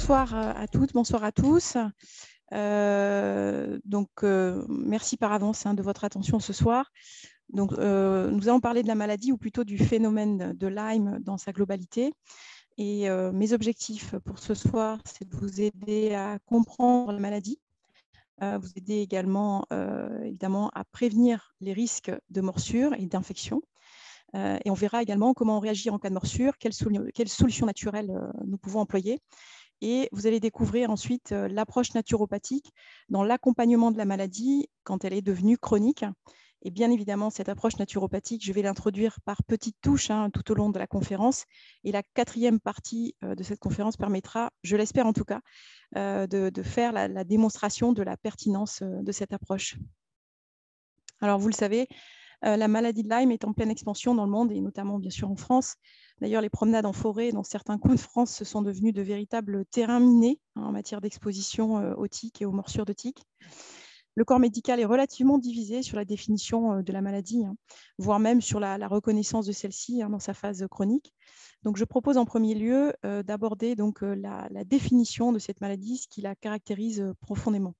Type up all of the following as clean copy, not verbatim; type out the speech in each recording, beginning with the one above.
Bonsoir à toutes, bonsoir à tous. Merci par avance de votre attention ce soir. Nous allons parler de la maladie ou plutôt du phénomène de Lyme dans sa globalité. Et mes objectifs pour ce soir, c'est de vous aider à comprendre la maladie, vous aider également évidemment à prévenir les risques de morsure et d'infection. Et on verra également comment réagir en cas de morsure, quelles solutions naturelles nous pouvons employer. Et vous allez découvrir ensuite l'approche naturopathique dans l'accompagnement de la maladie quand elle est devenue chronique. Et bien évidemment, cette approche naturopathique, je vais l'introduire par petites touches tout au long de la conférence. Et la quatrième partie de cette conférence permettra, je l'espère en tout cas, de faire la démonstration de la pertinence de cette approche. Alors, vous le savez, la maladie de Lyme est en pleine expansion dans le monde et notamment bien sûr en France. D'ailleurs, les promenades en forêt dans certains coins de France se sont devenus de véritables terrains minés en matière d'exposition aux tiques et aux morsures de tiques. Le corps médical est relativement divisé sur la définition de la maladie, voire même sur la reconnaissance de celle-ci dans sa phase chronique. Donc, je propose en premier lieu d'aborder la définition de cette maladie, ce qui la caractérise profondément.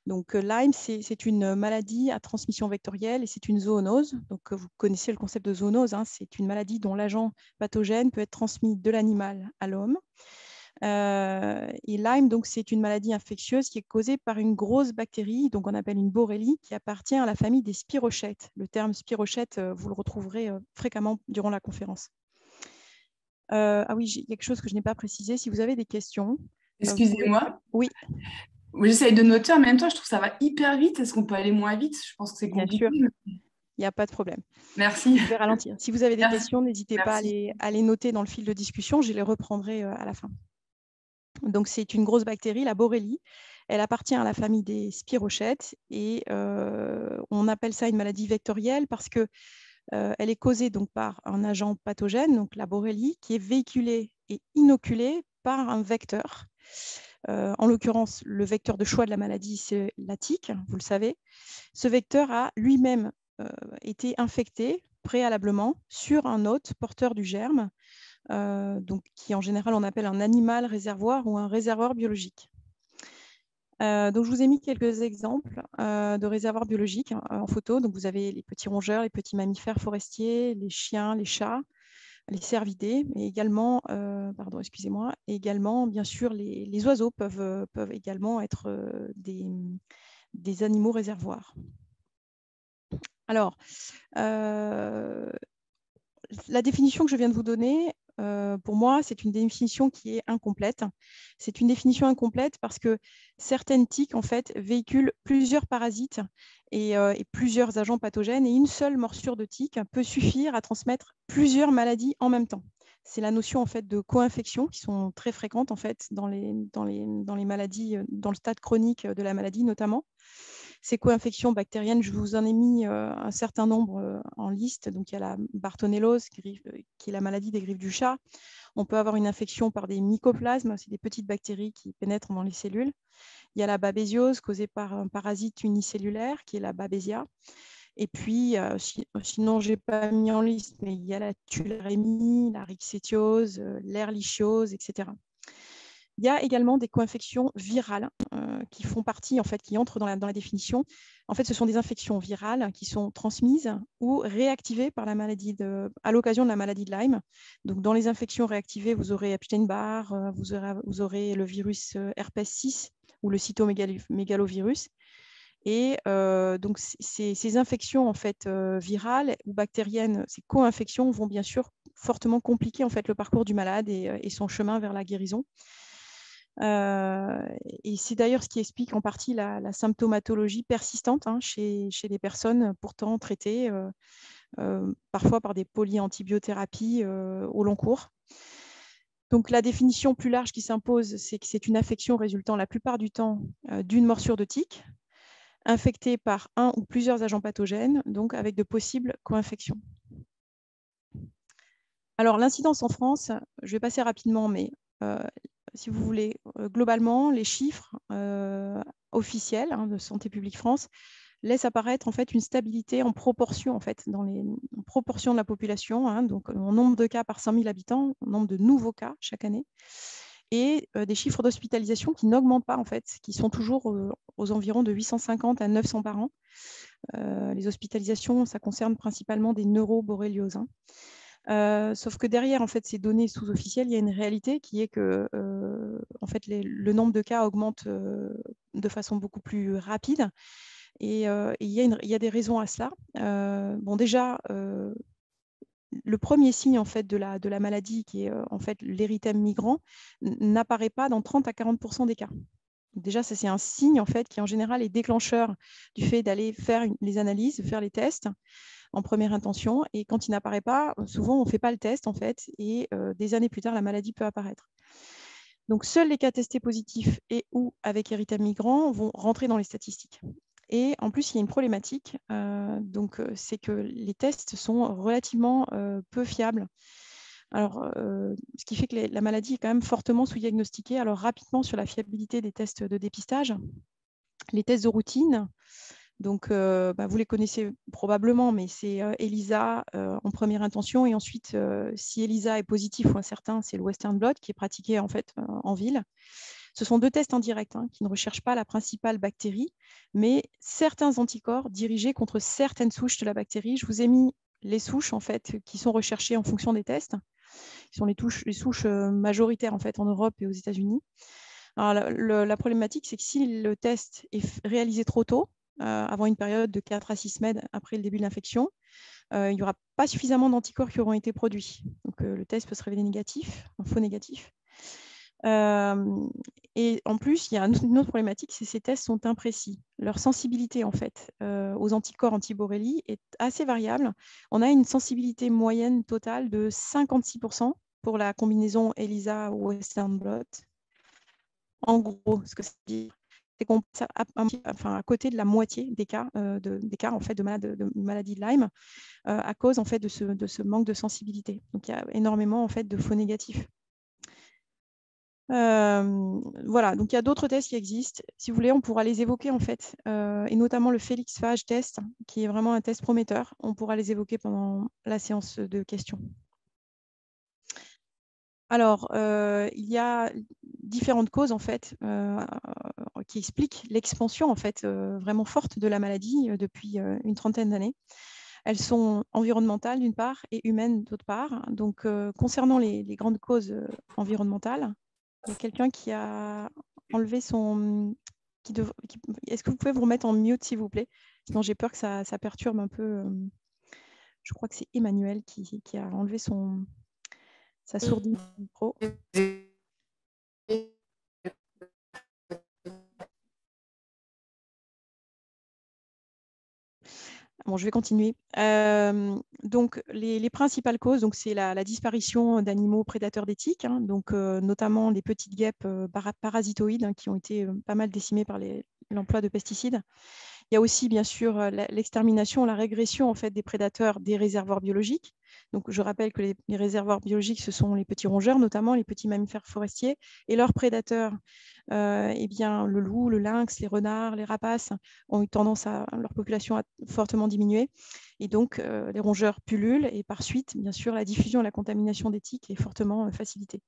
Donc, Lyme, c'est une maladie à transmission vectorielle et c'est une zoonose. Donc, vous connaissez le concept de zoonose. C'est une maladie dont l'agent pathogène peut être transmis de l'animal à l'homme. Et Lyme, c'est une maladie infectieuse qui est causée par une grosse bactérie, donc on appelle une borrélie, qui appartient à la famille des spirochètes. Le terme spirochète, vous le retrouverez fréquemment durant la conférence. Ah oui, il y a quelque chose que je n'ai pas précisé. Si vous avez des questions, excusez-moi. Oui. J'essaye de noter en même temps, je trouve que ça va hyper vite. Est-ce qu'on peut aller moins vite? Je pense que c'est Bien compliqué. sûr, il n'y a pas de problème. Merci. Je vais ralentir. Si vous avez des Merci. questions, n'hésitez pas à les noter dans le fil de discussion. Je les reprendrai à la fin. Donc, c'est une grosse bactérie, la borrélie. Elle appartient à la famille des spirochètes et on appelle ça une maladie vectorielle parce que elle est causée donc par un agent pathogène, donc la borrélie, qui est véhiculée et inoculée par un vecteur. En l'occurrence, le vecteur de choix de la maladie, c'est la tique, vous le savez. Ce vecteur a lui-même été infecté préalablement sur un hôte porteur du germe, qui en général on appelle un animal réservoir ou un réservoir biologique. Donc, je vous ai mis quelques exemples de réservoirs biologiques en photo. Donc, vous avez les petits rongeurs, les petits mammifères forestiers, les chiens, les chats, les cervidés, mais également, également, bien sûr, les oiseaux peuvent également être des animaux réservoirs. Alors, la définition que je viens de vous donner, pour moi, c'est une définition qui est incomplète. C'est une définition incomplète parce que certaines tiques, en fait, véhiculent plusieurs parasites et plusieurs agents pathogènes, et une seule morsure de tique peut suffire à transmettre plusieurs maladies en même temps. C'est la notion en fait de co-infection qui sont très fréquentes en fait dans les maladies, dans le stade chronique de la maladie notamment. Ces co-infections bactériennes, je vous en ai mis un certain nombre en liste. Donc, il y a la bartonellose, qui est la maladie des griffes du chat. On peut avoir une infection par des mycoplasmes, c'est des petites bactéries qui pénètrent dans les cellules. Il y a la babésiose causée par un parasite unicellulaire, qui est la Babesia. Et puis, sinon, je n'ai pas mis en liste, mais il y a la tularemie, la rickétiose, l'ehrlichiose, etc. Il y a également des co-infections virales qui font partie, en fait, qui entrent dans la définition. En fait, ce sont des infections virales qui sont transmises ou réactivées par la maladie à l'occasion de la maladie de Lyme. Donc, dans les infections réactivées, vous aurez Epstein-Barr, vous aurez le virus herpès 6 ou le cytomégalovirus. Et donc, ces infections en fait, virales ou bactériennes, ces co-infections vont bien sûr fortement compliquer en fait, le parcours du malade et son chemin vers la guérison. Et c'est d'ailleurs ce qui explique en partie la symptomatologie persistante chez les personnes pourtant traitées parfois par des polyantibiothérapie au long cours. Donc, la définition plus large qui s'impose, c'est que c'est une infection résultant la plupart du temps d'une morsure de tique, infectée par un ou plusieurs agents pathogènes, donc avec de possibles co-infections. Alors, l'incidence en France, je vais passer rapidement, mais si vous voulez, globalement, les chiffres officiels de Santé publique France laissent apparaître en fait une stabilité en proportion en fait en proportion de la population, donc en nombre de cas par 100 000 habitants, en nombre de nouveaux cas chaque année. et des chiffres d'hospitalisation qui n'augmentent pas, en fait, qui sont toujours aux environs de 850 à 900 par an. Les hospitalisations, ça concerne principalement des neuroborrélioses. Sauf que derrière, en fait, ces données sous-officielles, il y a une réalité qui est que en fait, le nombre de cas augmente de façon beaucoup plus rapide. Et il y a des raisons à cela. Bon, déjà, le premier signe en fait, de la maladie, qui est en fait l'érythème migrant, n'apparaît pas dans 30 à 40% des cas. Donc déjà, ça, c'est un signe en fait, qui en général est déclencheur du fait d'aller faire les analyses, faire les tests en première intention. Et quand il n'apparaît pas, souvent on ne fait pas le test en fait, et des années plus tard, la maladie peut apparaître. Donc seuls les cas testés positifs et ou avec érythème migrant vont rentrer dans les statistiques. Et en plus, il y a une problématique, c'est que les tests sont relativement peu fiables. Alors, ce qui fait que la maladie est quand même fortement sous-diagnostiquée. Alors, rapidement sur la fiabilité des tests de dépistage, les tests de routine, donc vous les connaissez probablement, mais c'est ELISA en première intention, et ensuite, si ELISA est positif ou incertain, c'est le Western blot qui est pratiqué en fait en ville. Ce sont 2 tests indirects qui ne recherchent pas la principale bactérie, mais certains anticorps dirigés contre certaines souches de la bactérie. Je vous ai mis les souches en fait, qui sont recherchées en fonction des tests, qui sont les souches majoritaires en fait, en Europe et aux États-Unis. Alors, la problématique, c'est que si le test est réalisé trop tôt, avant une période de 4 à 6 semaines après le début de l'infection, il n'y aura pas suffisamment d'anticorps qui auront été produits. Donc, le test peut se révéler négatif, un faux négatif. Et en plus, il y a une autre problématique, c'est que ces tests sont imprécis. Leur sensibilité en fait, aux anticorps anti-Borrelia est assez variable. On a une sensibilité moyenne totale de 56% pour la combinaison ELISA ou Western blot. En gros, ce que ça veut dire, c'est qu'on passe à côté de la moitié des cas, en fait, de maladie de Lyme à cause en fait, de ce manque de sensibilité. Donc, il y a énormément en fait, de faux négatifs. Voilà, donc il y a d'autres tests qui existent. Si vous voulez, on pourra les évoquer en fait, et notamment le Félix Phage test, qui est vraiment un test prometteur. On pourra les évoquer pendant la séance de questions. Alors, il y a différentes causes en fait qui expliquent l'expansion en fait vraiment forte de la maladie depuis une trentaine d'années. Elles sont environnementales d'une part et humaines d'autre part. Donc, concernant les grandes causes environnementales, il y a quelqu'un qui a enlevé son... Est-ce que vous pouvez vous remettre en mute, s'il vous plaît? Sinon, j'ai peur que ça perturbe un peu. Je crois que c'est Emmanuel qui a enlevé sa sourdine micro. Bon, je vais continuer. Donc, les principales causes, c'est la disparition d'animaux prédateurs d'éthique, donc notamment les petites guêpes parasitoïdes qui ont été pas mal décimées par l'emploi de pesticides. Il y a aussi, bien sûr, l'extermination, la régression en fait, des prédateurs des réservoirs biologiques. Donc, je rappelle que les réservoirs biologiques, ce sont les petits rongeurs, notamment les petits mammifères forestiers, et leurs prédateurs, bien, le loup, le lynx, les renards, les rapaces, ont eu tendance leur population à fortement diminuer. Et donc, les rongeurs pullulent, et par suite, bien sûr, la diffusion et la contamination des tiques est fortement facilitée.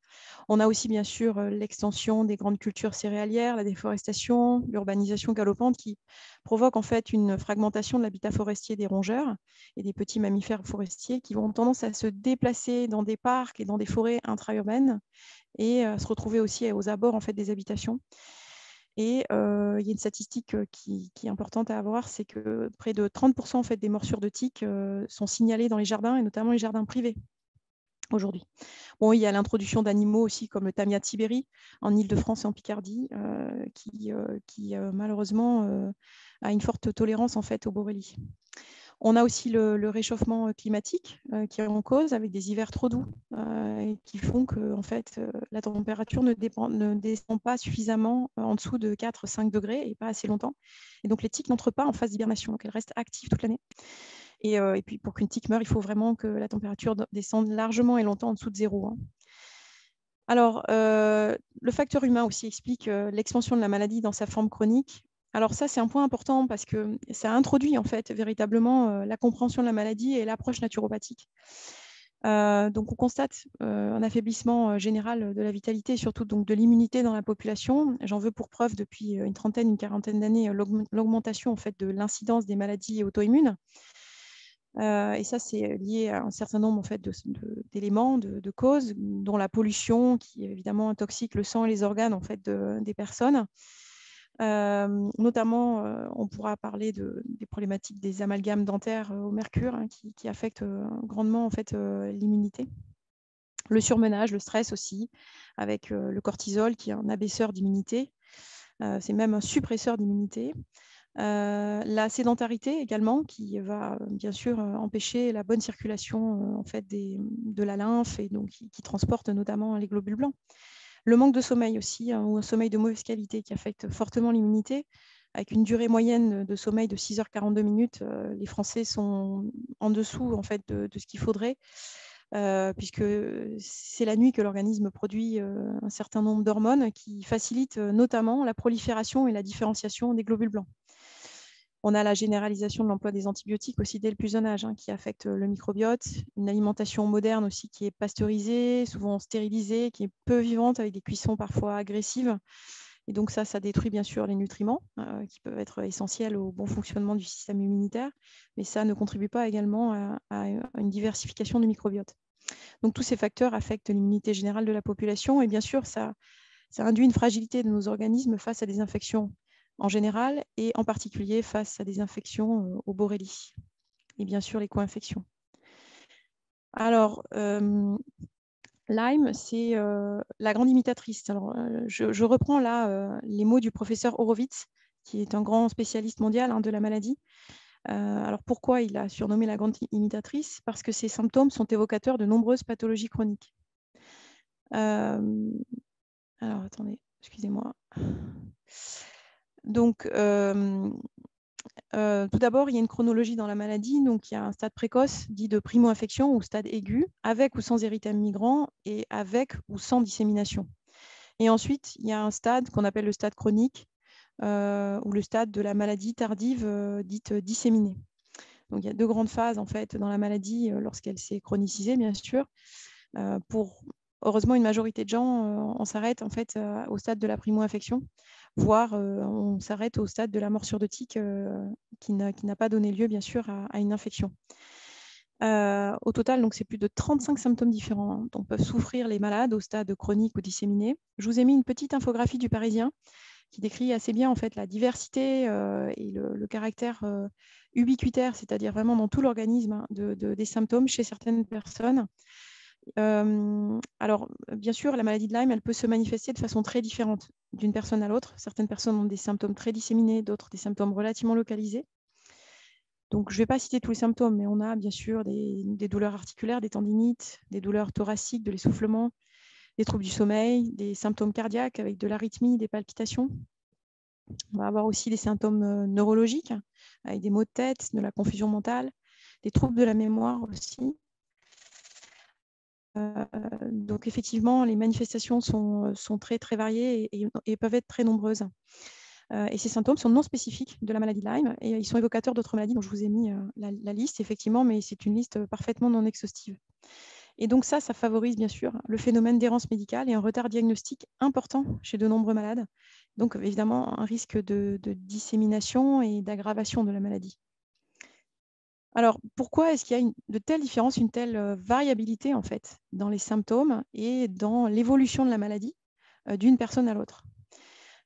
On a aussi, bien sûr, l'extension des grandes cultures céréalières, la déforestation, l'urbanisation galopante qui provoque en fait une fragmentation de l'habitat forestier des rongeurs et des petits mammifères forestiers qui vont tendance à se déplacer dans des parcs et dans des forêts intra-urbaines et se retrouver aussi aux abords en fait, des habitations. Et il y a une statistique qui est importante à avoir, c'est que près de 30% en fait, des morsures de tiques sont signalées dans les jardins, et notamment les jardins privés aujourd'hui. Bon, il y a l'introduction d'animaux aussi comme le tamia de Sibérie en Île-de-France et en Picardie, qui malheureusement a une forte tolérance en fait, aux borrélies. On a aussi le réchauffement climatique qui est en cause, avec des hivers trop doux et qui font que en fait, la température ne descend pas suffisamment en dessous de 4-5 degrés et pas assez longtemps. Et donc les tiques n'entrent pas en phase d'hibernation, donc elles restent actives toute l'année. Et puis pour qu'une tique meure, il faut vraiment que la température descende largement et longtemps en dessous de zéro. Alors, le facteur humain aussi explique l'expansion de la maladie dans sa forme chronique. Alors ça, c'est un point important parce que ça introduit en fait véritablement la compréhension de la maladie et l'approche naturopathique. Donc, on constate un affaiblissement général de la vitalité et surtout donc, de l'immunité dans la population. J'en veux pour preuve depuis une trentaine, une quarantaine d'années l'augmentation en fait, de l'incidence des maladies auto-immunes. Et ça, c'est lié à un certain nombre en fait, d'éléments, de causes, dont la pollution qui évidemment intoxique le sang et les organes en fait, des personnes. Notamment, on pourra parler des problématiques des amalgames dentaires au mercure hein, qui affectent grandement en fait, l'immunité. Le surmenage, le stress aussi, avec le cortisol qui est un abaisseur d'immunité. C'est même un suppresseur d'immunité. La sédentarité également, qui va bien sûr empêcher la bonne circulation en fait, de la lymphe et donc qui transporte notamment les globules blancs. Le manque de sommeil aussi, hein, ou un sommeil de mauvaise qualité qui affecte fortement l'immunité. Avec une durée moyenne de sommeil de 6h42 minutes, les Français sont en dessous en fait, de ce qu'il faudrait, puisque c'est la nuit que l'organisme produit un certain nombre d'hormones qui facilitent notamment la prolifération et la différenciation des globules blancs. On a la généralisation de l'emploi des antibiotiques aussi dès le plus jeune âge, hein, qui affecte le microbiote, une alimentation moderne aussi qui est pasteurisée, souvent stérilisée, qui est peu vivante avec des cuissons parfois agressives. Et donc ça détruit bien sûr les nutriments qui peuvent être essentiels au bon fonctionnement du système immunitaire, mais ça ne contribue pas également à une diversification du microbiote. Donc tous ces facteurs affectent l'immunité générale de la population et bien sûr ça induit une fragilité de nos organismes face à des infections en général et en particulier face à des infections au Borrelie et bien sûr les co-infections. Alors, Lyme, c'est la grande imitatrice. Alors, je reprends là les mots du professeur Horowitz, qui est un grand spécialiste mondial hein, de la maladie. Alors, pourquoi il a surnommé la grande imitatrice? Parce que ses symptômes sont évocateurs de nombreuses pathologies chroniques. Alors, attendez, excusez-moi. Donc, tout d'abord, il y a une chronologie dans la maladie. Donc, il y a un stade précoce dit de primo-infection ou stade aigu, avec ou sans érythème migrant et avec ou sans dissémination. Et ensuite, il y a un stade qu'on appelle le stade chronique ou le stade de la maladie tardive dite disséminée. Donc, il y a deux grandes phases en fait dans la maladie lorsqu'elle s'est chronicisée, bien sûr. Pour heureusement une majorité de gens, on s'arrête en fait au stade de la primo-infection, voire on s'arrête au stade de la morsure de tique qui n'a pas donné lieu bien sûr à une infection. Au total, donc c'est plus de 35 symptômes différents hein, dont peuvent souffrir les malades au stade chronique ou disséminé. Je vous ai mis une petite infographie du Parisien qui décrit assez bien en fait la diversité et le caractère ubiquitaire, c'est-à-dire vraiment dans tout l'organisme hein, des symptômes chez certaines personnes. Alors, bien sûr, la maladie de Lyme, elle peut se manifester de façon très différente d'une personne à l'autre. Certaines personnes ont des symptômes très disséminés, d'autres des symptômes relativement localisés. Donc, je ne vais pas citer tous les symptômes, mais on a bien sûr des douleurs articulaires, des tendinites, des douleurs thoraciques, de l'essoufflement, des troubles du sommeil, des symptômes cardiaques avec de l'arythmie, des palpitations. On va avoir aussi des symptômes neurologiques, avec des maux de tête, de la confusion mentale, des troubles de la mémoire aussi. Donc effectivement, les manifestations sont très, très variées et peuvent être très nombreuses. Et ces symptômes sont non spécifiques de la maladie de Lyme et ils sont évocateurs d'autres maladies dont je vous ai mis la liste, effectivement, mais c'est une liste parfaitement non exhaustive. Et donc ça favorise bien sûr le phénomène d'errance médicale et un retard diagnostique important chez de nombreux malades. Donc évidemment, un risque de dissémination et d'aggravation de la maladie. Alors, pourquoi est-ce qu'il y a de telles différences, une telle variabilité en fait dans les symptômes et dans l'évolution de la maladie d'une personne à l'autre?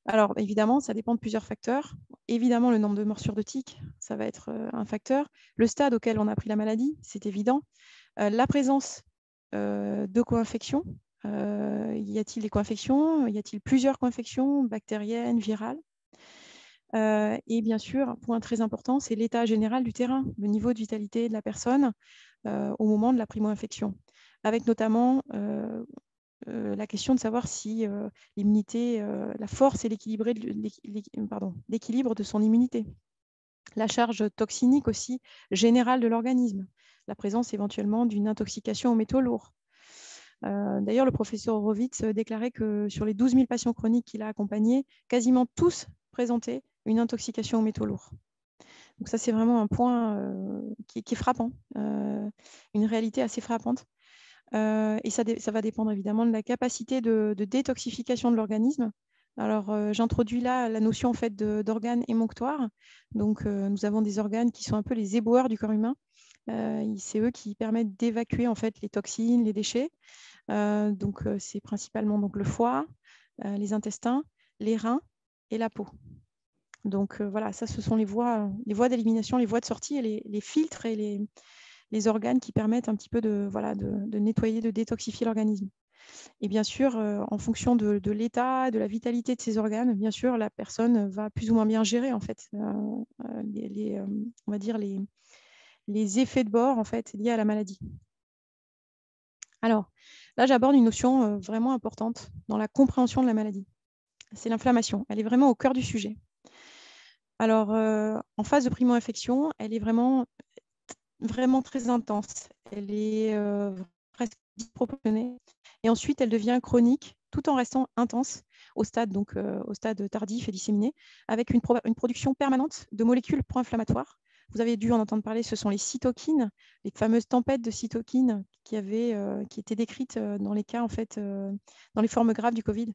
Alors, évidemment, ça dépend de plusieurs facteurs. Évidemment, le nombre de morsures de tiques, ça va être un facteur. Le stade auquel on a pris la maladie, c'est évident. La présence de co-infections. Y a-t-il des co-infections? Y a-t-il plusieurs co-infections bactériennes, virales? Et bien sûr, un point très important, c'est l'état général du terrain, le niveau de vitalité de la personne au moment de la primo-infection, avec notamment la question de savoir si l'immunité, la force et l'équilibre de son immunité. La charge toxinique aussi générale de l'organisme, la présence éventuellement d'une intoxication aux métaux lourds. D'ailleurs, le professeur Horowitz déclarait que sur les 12 000 patients chroniques qu'il a accompagnés, quasiment tous présentaient une intoxication aux métaux lourds. Donc ça, c'est vraiment un point qui est frappant, une réalité assez frappante. Et ça va dépendre évidemment de la capacité de détoxification de l'organisme. Alors, j'introduis là la notion en fait d'organes émonctoires. Donc, nous avons des organes qui sont un peu les éboueurs du corps humain. C'est eux qui permettent d'évacuer en fait les toxines, les déchets. Donc, c'est principalement donc, le foie, les intestins, les reins et la peau. Donc, voilà, ça, ce sont les voies d'élimination, les voies de sortie et les filtres et les organes qui permettent un petit peu de nettoyer, de détoxifier l'organisme. Et bien sûr, en fonction de l'état, de la vitalité de ces organes, bien sûr, la personne va plus ou moins bien gérer en fait on va dire les effets de bord en fait liés à la maladie. Alors, là, j'aborde une notion vraiment importante dans la compréhension de la maladie. C'est l'inflammation. Elle est vraiment au cœur du sujet. Alors, en phase de primo-infection, elle est vraiment très intense. Elle est presque disproportionnée. Et ensuite, elle devient chronique tout en restant intense au stade tardif et disséminé, avec une production permanente de molécules pro-inflammatoires. Vous avez dû en entendre parler, ce sont les cytokines, les fameuses tempêtes de cytokines qui étaient décrites dans les cas, en fait, dans les formes graves du Covid.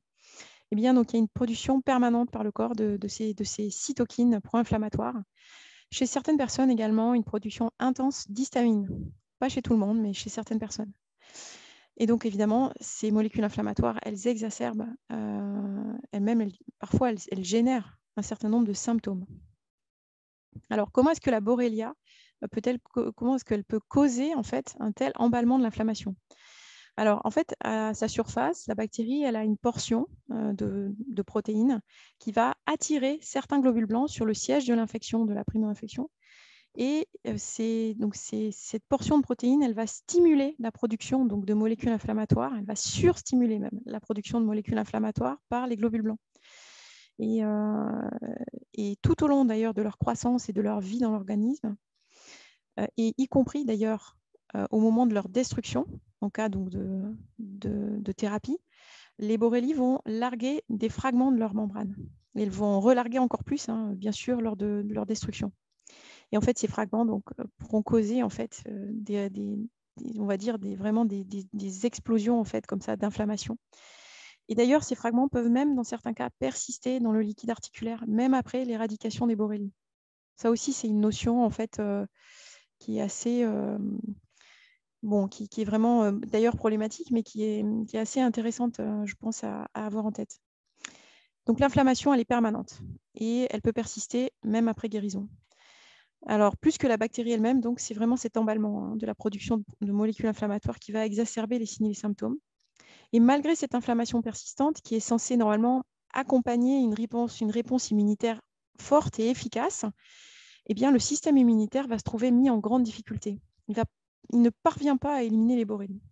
Eh bien, donc, il y a une production permanente par le corps de ces cytokines pro-inflammatoires. Chez certaines personnes également, une production intense d'histamine. Pas chez tout le monde, mais chez certaines personnes. Et donc, évidemment, ces molécules inflammatoires, elles exacerbent elles-mêmes, parfois, elles génèrent un certain nombre de symptômes. Alors, comment est-ce que la Borrelia comment est-ce qu'elle peut causer en fait un tel emballement de l'inflammation? Alors, en fait, à sa surface, la bactérie, elle a une portion de protéines qui va attirer certains globules blancs sur le siège de l'infection, de la primo-infection. Et cette portion de protéines, elle va stimuler la production donc, de molécules inflammatoires, elle va surstimuler même la production de molécules inflammatoires par les globules blancs. Et tout au long d'ailleurs de leur croissance et de leur vie dans l'organisme, et y compris d'ailleurs au moment de leur destruction, en cas donc, de thérapie, les borrélies vont larguer des fragments de leur membrane. Et ils vont relarguer encore plus, hein, bien sûr, lors de leur destruction. Et en fait, ces fragments donc, pourront causer en fait, on va dire vraiment des explosions en fait, comme ça, d'inflammation. Et d'ailleurs, ces fragments peuvent même, dans certains cas, persister dans le liquide articulaire, même après l'éradication des borrélies. Ça aussi, c'est une notion en fait, qui est assez... qui est vraiment d'ailleurs problématique, mais qui est assez intéressante, je pense, à avoir en tête. Donc l'inflammation, elle est permanente et elle peut persister même après guérison. Alors, plus que la bactérie elle-même, donc c'est vraiment cet emballement de la production de molécules inflammatoires qui va exacerber les signes et les symptômes. Et malgré cette inflammation persistante, qui est censée normalement accompagner une réponse immunitaire forte et efficace, eh bien, le système immunitaire va se trouver mis en grande difficulté. Il ne parvient pas à éliminer les borrélies.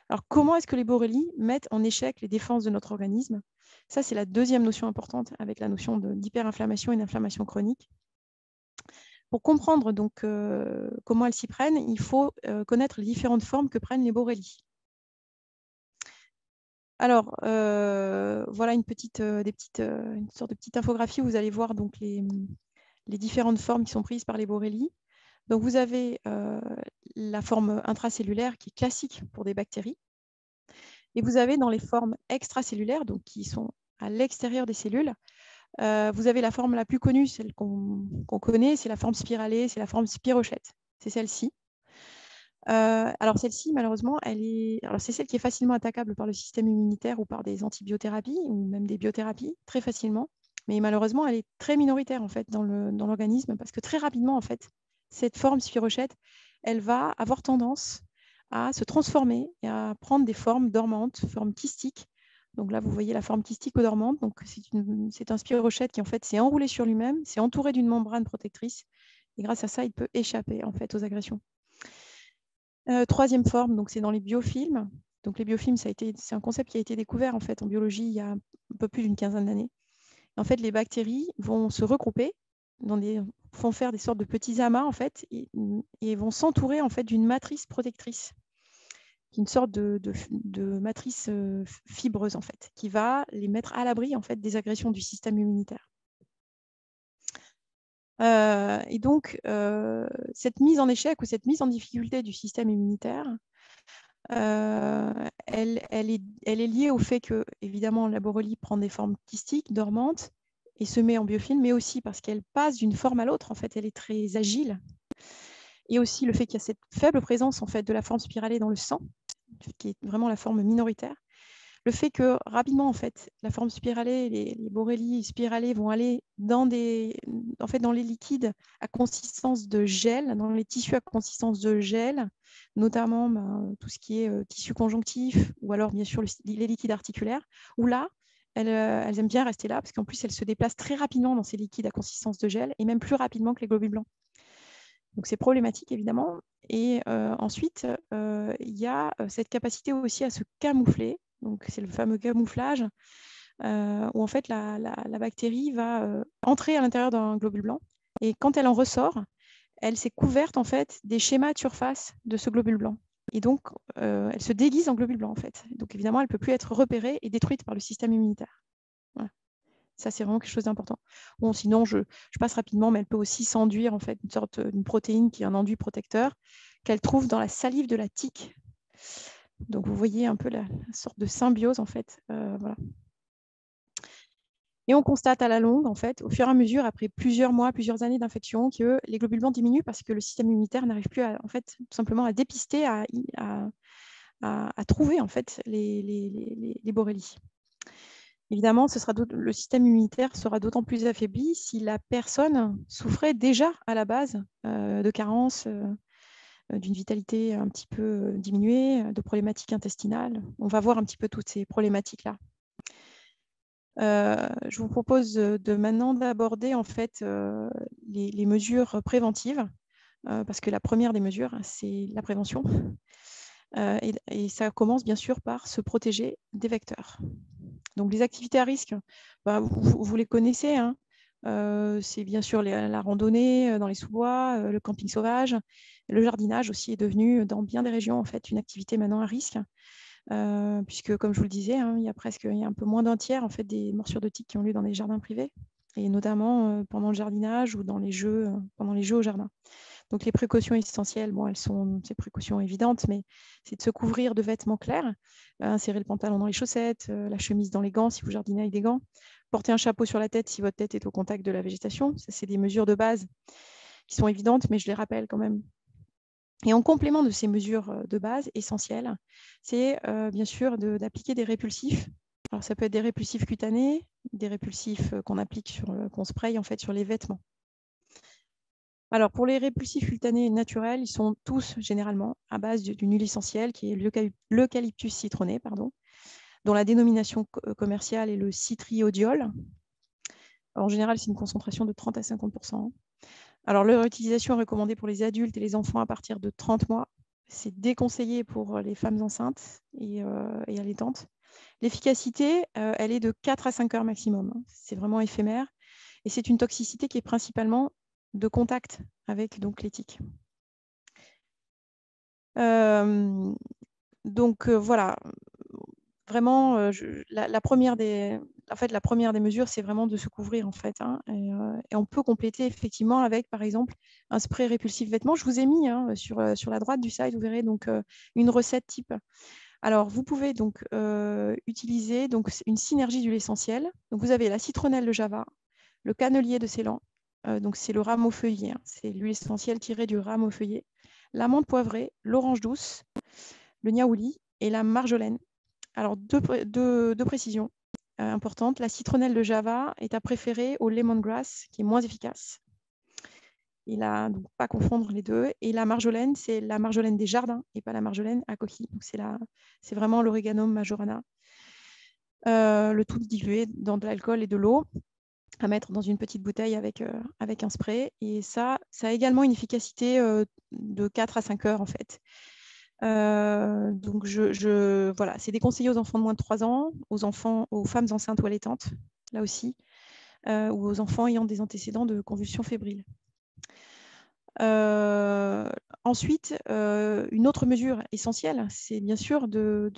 Alors, comment est-ce que les borrélies mettent en échec les défenses de notre organisme? Ça, c'est la deuxième notion importante avec la notion d'hyperinflammation et d'inflammation chronique. Pour comprendre donc comment elles s'y prennent, il faut connaître les différentes formes que prennent les borrélies. Alors, voilà une sorte de petite infographie où vous allez voir donc les différentes formes qui sont prises par les borrélies. Donc, vous avez la forme intracellulaire qui est classique pour des bactéries. Et vous avez dans les formes extracellulaires, donc qui sont à l'extérieur des cellules, vous avez la forme la plus connue, celle qu'on connaît, c'est la forme spiralée, c'est la forme spirochète. C'est celle-ci. Alors celle-ci, malheureusement, c'est celle qui est facilement attaquable par le système immunitaire ou par des antibiothérapies ou même des biothérapies, très facilement. Mais malheureusement, elle est très minoritaire en fait dans l'organisme parce que très rapidement, en fait, cette forme spirochète, elle va avoir tendance à se transformer et à prendre des formes dormantes, formes kystiques. Donc là, vous voyez la forme kystique ou dormante. Donc c'est un spirochète qui en fait s'est enroulé sur lui-même, c'est entouré d'une membrane protectrice et grâce à ça, il peut échapper en fait aux agressions. Troisième forme, donc c'est dans les biofilms. Donc les biofilms, c'est un concept qui a été découvert en fait en biologie il y a un peu plus d'une quinzaine d'années. En fait, les bactéries vont se regrouper, vont faire des sortes de petits amas en fait, et vont s'entourer en fait d'une matrice protectrice, une sorte de matrice fibreuse en fait, qui va les mettre à l'abri en fait des agressions du système immunitaire. Et donc, cette mise en échec ou cette mise en difficulté du système immunitaire, Elle est liée au fait que, évidemment, la borrelie prend des formes kystiques, dormantes, et se met en biofilm, mais aussi parce qu'elle passe d'une forme à l'autre. En fait, elle est très agile. Et aussi le fait qu'il y a cette faible présence en fait, de la forme spiralée dans le sang, qui est vraiment la forme minoritaire. Le fait que rapidement, en fait, la forme spiralée, les borrélies spiralées vont aller dans les liquides à consistance de gel, dans les tissus à consistance de gel, notamment tout ce qui est tissu conjonctif, ou alors bien sûr les liquides articulaires, où là, elles aiment bien rester là, parce qu'en plus, elles se déplacent très rapidement dans ces liquides à consistance de gel, et même plus rapidement que les globules blancs. Donc c'est problématique, évidemment. Et ensuite, il y a cette capacité aussi à se camoufler. Donc c'est le fameux camouflage, où en fait la bactérie va entrer à l'intérieur d'un globule blanc. Et quand elle en ressort, elle s'est couverte en fait des schémas de surface de ce globule blanc. Et donc, elle se déguise en globule blanc en fait. Donc évidemment, elle ne peut plus être repérée et détruite par le système immunitaire. Voilà. Ça, c'est vraiment quelque chose d'important. Bon, sinon, je passe rapidement, mais elle peut aussi s'enduire en fait d'une protéine qui est un enduit protecteur qu'elle trouve dans la salive de la tique. Donc, vous voyez un peu la sorte de symbiose en fait. Voilà. Et on constate à la longue, en fait, au fur et à mesure, après plusieurs mois, plusieurs années d'infection, que les globules blancs diminuent parce que le système immunitaire n'arrive plus à, en fait, tout simplement à dépister, à trouver en fait les borrélies. Évidemment, le système immunitaire sera d'autant plus affaibli si la personne souffrait déjà à la base de carences, d'une vitalité un petit peu diminuée, de problématiques intestinales. On va voir un petit peu toutes ces problématiques-là. Je vous propose maintenant d'aborder en fait les mesures préventives, parce que la première des mesures, c'est la prévention. Et ça commence bien sûr par se protéger des vecteurs. Donc les activités à risque, vous les connaissez, hein. C'est bien sûr la randonnée dans les sous-bois, le camping sauvage. Le jardinage aussi est devenu dans bien des régions en fait une activité maintenant à risque, puisque comme je vous le disais, hein, il y a un peu moins d'un tiers en fait des morsures de tiques qui ont lieu dans des jardins privés, et notamment pendant le jardinage ou pendant les jeux au jardin. Donc les précautions essentielles, bon, elles sont ces précautions évidentes, mais c'est de se couvrir de vêtements clairs, insérer le pantalon dans les chaussettes, la chemise dans les gants si vous jardinez avec des gants, porter un chapeau sur la tête si votre tête est au contact de la végétation. Ça, c'est des mesures de base qui sont évidentes, mais je les rappelle quand même. Et en complément de ces mesures de base essentielles, c'est bien sûr d'appliquer des répulsifs. Alors ça peut être des répulsifs cutanés, des répulsifs qu'on spraye en fait sur les vêtements. Alors, pour les répulsifs cutanés naturels, ils sont tous généralement à base d'une huile essentielle qui est l'eucalyptus citronné, dont la dénomination commerciale est le citriodiol. En général, c'est une concentration de 30 à 50%. Alors, leur utilisation est recommandée pour les adultes et les enfants à partir de 30 mois. C'est déconseillé pour les femmes enceintes et allaitantes. L'efficacité, elle est de 4 à 5 heures maximum. C'est vraiment éphémère. Et c'est une toxicité qui est principalement de contact avec donc, les tiques. Voilà, vraiment, la première des mesures, c'est vraiment de se couvrir en fait, hein, et on peut compléter effectivement avec, par exemple, un spray répulsif vêtements. Je vous ai mis sur la droite du site, vous verrez donc une recette type. Alors, vous pouvez donc utiliser une synergie d'huile essentielle. Donc, vous avez la citronnelle de Java, le cannelier de Ceylan, donc c'est le rameau feuillé, hein, c'est l'huile essentielle tirée du rameau feuillé, l'amande poivrée, l'orange douce, le niaouli et la marjolaine. Alors, deux précisions importantes. La citronnelle de Java est à préférer au lemongrass, qui est moins efficace. Donc pas confondre les deux. Et la marjolaine, c'est la marjolaine des jardins et pas la marjolaine à coquille. Donc c'est vraiment l'Oreganum majorana. Le tout dilué dans de l'alcool et de l'eau, à mettre dans une petite bouteille avec un spray. Et ça a également une efficacité de 4 à 5 heures en fait. Donc voilà, c'est déconseillé aux enfants de moins de 3 ans, aux femmes enceintes ou allaitantes, là aussi, ou aux enfants ayant des antécédents de convulsions fébriles. Ensuite, une autre mesure essentielle, c'est bien sûr de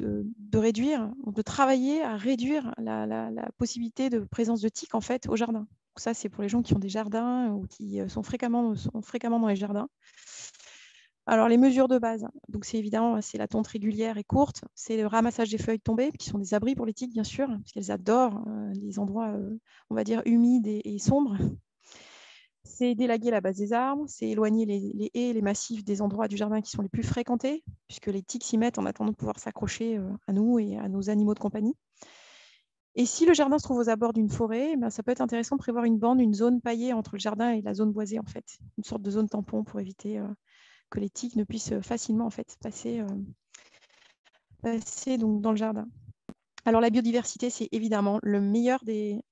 travailler à réduire la possibilité de présence de tiques en fait au jardin. Donc ça, c'est pour les gens qui ont des jardins ou qui sont fréquemment dans les jardins. Alors, les mesures de base, donc c'est évidemment c'est la tonte régulière et courte, c'est le ramassage des feuilles tombées, qui sont des abris pour les tiques, bien sûr, parce qu'elles adorent les endroits, on va dire, humides et sombres. C'est d'élaguer la base des arbres, c'est éloigner les haies et les massifs des endroits du jardin qui sont les plus fréquentés, puisque les tiques s'y mettent en attendant de pouvoir s'accrocher à nous et à nos animaux de compagnie. Et si le jardin se trouve aux abords d'une forêt, ben, ça peut être intéressant de prévoir une bande, une zone paillée entre le jardin et la zone boisée, en fait, une sorte de zone tampon pour éviter que les tiques ne puissent facilement en fait, passer donc, dans le jardin. Alors la biodiversité, c'est évidemment la meilleure des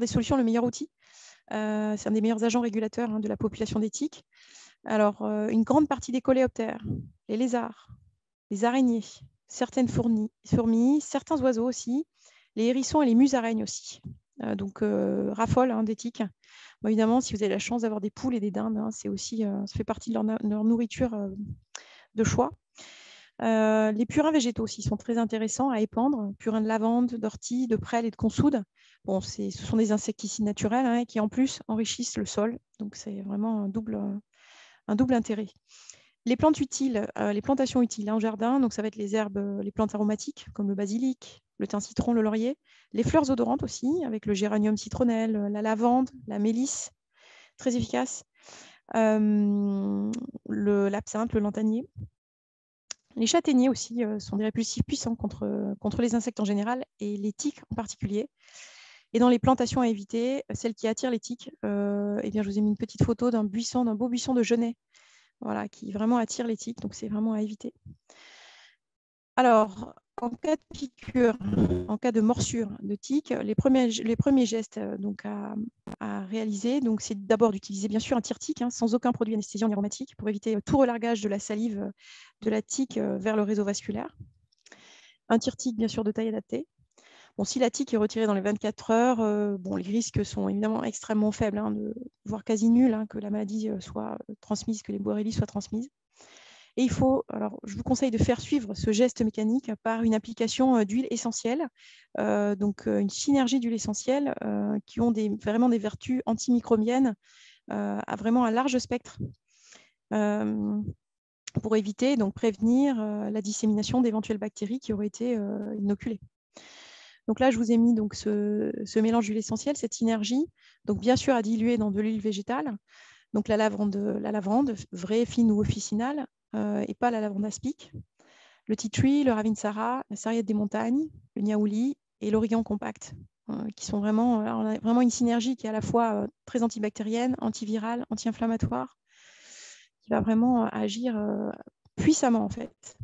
solutions, le meilleur outil. C'est un des meilleurs agents régulateurs de la population des tiques. Alors, une grande partie des coléoptères, les lézards, les araignées, certaines fourmis, certains oiseaux aussi, les hérissons et les musaraignes aussi. Donc, raffolent des tiques. Bon, évidemment, si vous avez la chance d'avoir des poules et des dindes, c'est aussi, ça fait partie de leur nourriture de choix. Les purins végétaux aussi sont très intéressants à épandre. Purins de lavande, d'ortie, de prêle et de consoude. Bon, ce sont des insecticides naturels qui, en plus, enrichissent le sol. Donc, c'est vraiment un double intérêt. Les plantes utiles, les plantations utiles en jardin, donc ça va être les herbes, les plantes aromatiques, comme le basilic, le thym citron, le laurier. Les fleurs odorantes aussi, avec le géranium citronnelle, la lavande, la mélisse, très efficace. L'absinthe, le lantanier. Les châtaigniers aussi sont des répulsifs puissants contre les insectes en général et les tiques en particulier. Et dans les plantations à éviter, celles qui attirent les tiques, eh bien, je vous ai mis une petite photo d'un beau buisson de genêt, voilà, qui vraiment attire les tiques, donc c'est vraiment à éviter. Alors, en cas de piqûre, en cas de morsure de tique, les premiers gestes donc à réaliser, donc c'est d'abord d'utiliser bien sûr un tire-tique sans aucun produit anesthésiant ni aromatique pour éviter tout relargage de la salive de la tique vers le réseau vasculaire. Un tire-tique bien sûr de taille adaptée. Bon, si la tique est retirée dans les 24 heures, bon, les risques sont évidemment extrêmement faibles, voire quasi nuls, que la maladie soit transmise, que les borrélies soient transmises. Et il faut, alors je vous conseille de faire suivre ce geste mécanique par une application d'huile essentielle, donc une synergie d'huiles essentielles qui ont vraiment des vertus antimicrobiennes à vraiment un large spectre pour éviter, donc prévenir la dissémination d'éventuelles bactéries qui auraient été inoculées. Donc là, je vous ai mis donc ce mélange d'huile essentielle, cette synergie, donc bien sûr à diluer dans de l'huile végétale, donc la lavande vraie, fine ou officinale, et pas la lavande aspic, le tea tree, le ravinsara, la sarriette des montagnes, le niaouli et l'origan compact, qui sont vraiment, on a vraiment une synergie qui est à la fois très antibactérienne, antivirale, anti-inflammatoire, qui va vraiment agir puissamment en fait.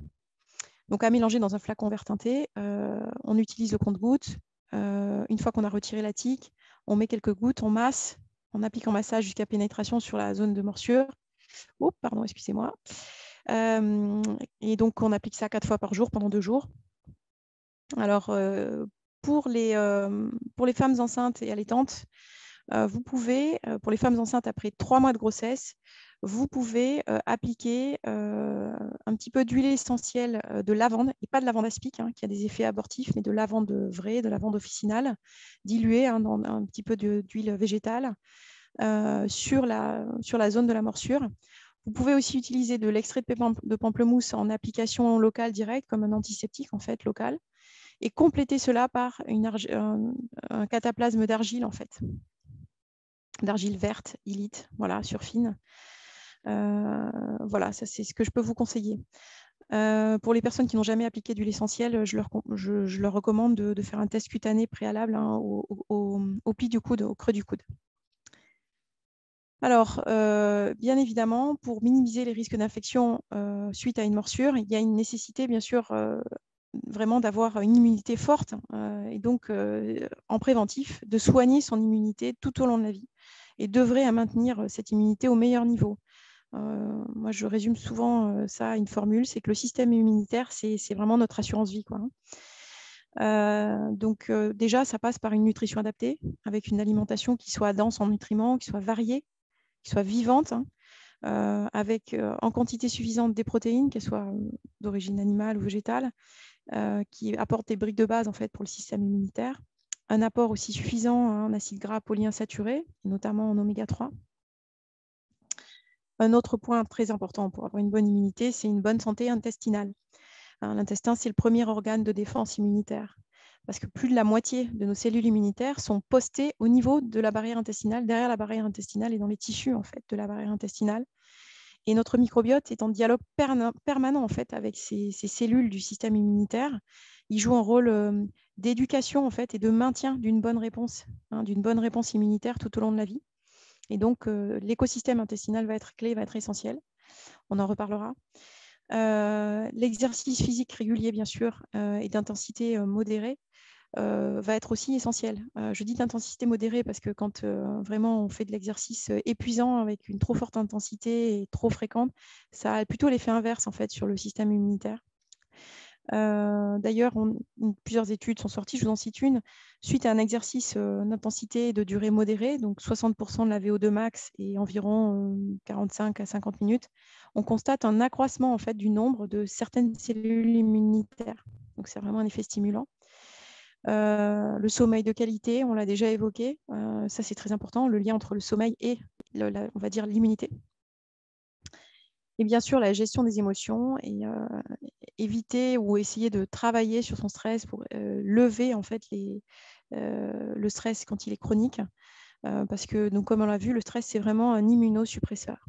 Donc à mélanger dans un flacon vert teinté, on utilise le compte-gouttes. Une fois qu'on a retiré la tique, on met quelques gouttes, on masse, on applique en massage jusqu'à pénétration sur la zone de morsure. Oh, pardon, excusez-moi. Et donc, on applique ça 4 fois par jour pendant 2 jours. Alors, pour les femmes enceintes et allaitantes, vous pouvez, pour les femmes enceintes après 3 mois de grossesse, vous pouvez appliquer un petit peu d'huile essentielle de lavande, et pas de lavande aspic, qui a des effets abortifs, mais de lavande vraie, de lavande officinale, diluée dans un petit peu d'huile végétale sur la zone de la morsure. Vous pouvez aussi utiliser de l'extrait de pamplemousse en application locale directe, comme un antiseptique en fait local, et compléter cela par un cataplasme d'argile en fait, d'argile verte, illite, voilà, surfine. Voilà, ça c'est ce que je peux vous conseiller. Pour les personnes qui n'ont jamais appliqué d'huile essentielle, je leur recommande de faire un test cutané préalable au pli du coude, au creux du coude. Alors, bien évidemment, pour minimiser les risques d'infection suite à une morsure, il y a une nécessité, bien sûr, vraiment d'avoir une immunité forte et donc, en préventif, de soigner son immunité tout au long de la vie et d'œuvrer à maintenir cette immunité au meilleur niveau. Moi, je résume souvent ça à une formule, c'est que le système immunitaire, c'est vraiment notre assurance vie, quoi. Donc, déjà, ça passe par une nutrition adaptée, avec une alimentation qui soit dense en nutriments, qui soit variée, qui soit vivante, avec en quantité suffisante des protéines, qu'elles soient d'origine animale ou végétale, qui apportent des briques de base en fait, pour le système immunitaire. Un apport aussi suffisant en acides gras polyinsaturés, notamment en oméga 3. Un autre point très important pour avoir une bonne immunité, c'est une bonne santé intestinale. L'intestin, c'est le premier organe de défense immunitaire, parce que plus de la moitié de nos cellules immunitaires sont postées au niveau de la barrière intestinale, derrière la barrière intestinale et dans les tissus en fait, de la barrière intestinale. Et notre microbiote est en dialogue permanent en fait, avec ces cellules du système immunitaire. Il joue un rôle d'éducation en fait, et de maintien d'une bonne réponse immunitaire tout au long de la vie. Et donc, l'écosystème intestinal va être clé, va être essentiel. On en reparlera. L'exercice physique régulier, bien sûr, et d'intensité modérée va être aussi essentiel. Je dis d'intensité modérée parce que quand vraiment on fait de l'exercice épuisant avec une trop forte intensité et trop fréquente, ça a plutôt l'effet inverse en fait sur le système immunitaire. D'ailleurs, plusieurs études sont sorties, je vous en cite une. Suite à un exercice d'intensité de durée modérée, donc 60% de la VO2 max et environ 45 à 50 minutes, on constate un accroissement en fait, du nombre de certaines cellules immunitaires. Donc, c'est vraiment un effet stimulant. Le sommeil de qualité, on l'a déjà évoqué. Ça, c'est très important, le lien entre le sommeil et, on va dire, l'immunité. Et bien sûr, la gestion des émotions et éviter ou essayer de travailler sur son stress pour lever en fait le stress quand il est chronique. Parce que, donc, comme on l'a vu, le stress, c'est vraiment un immunosuppresseur.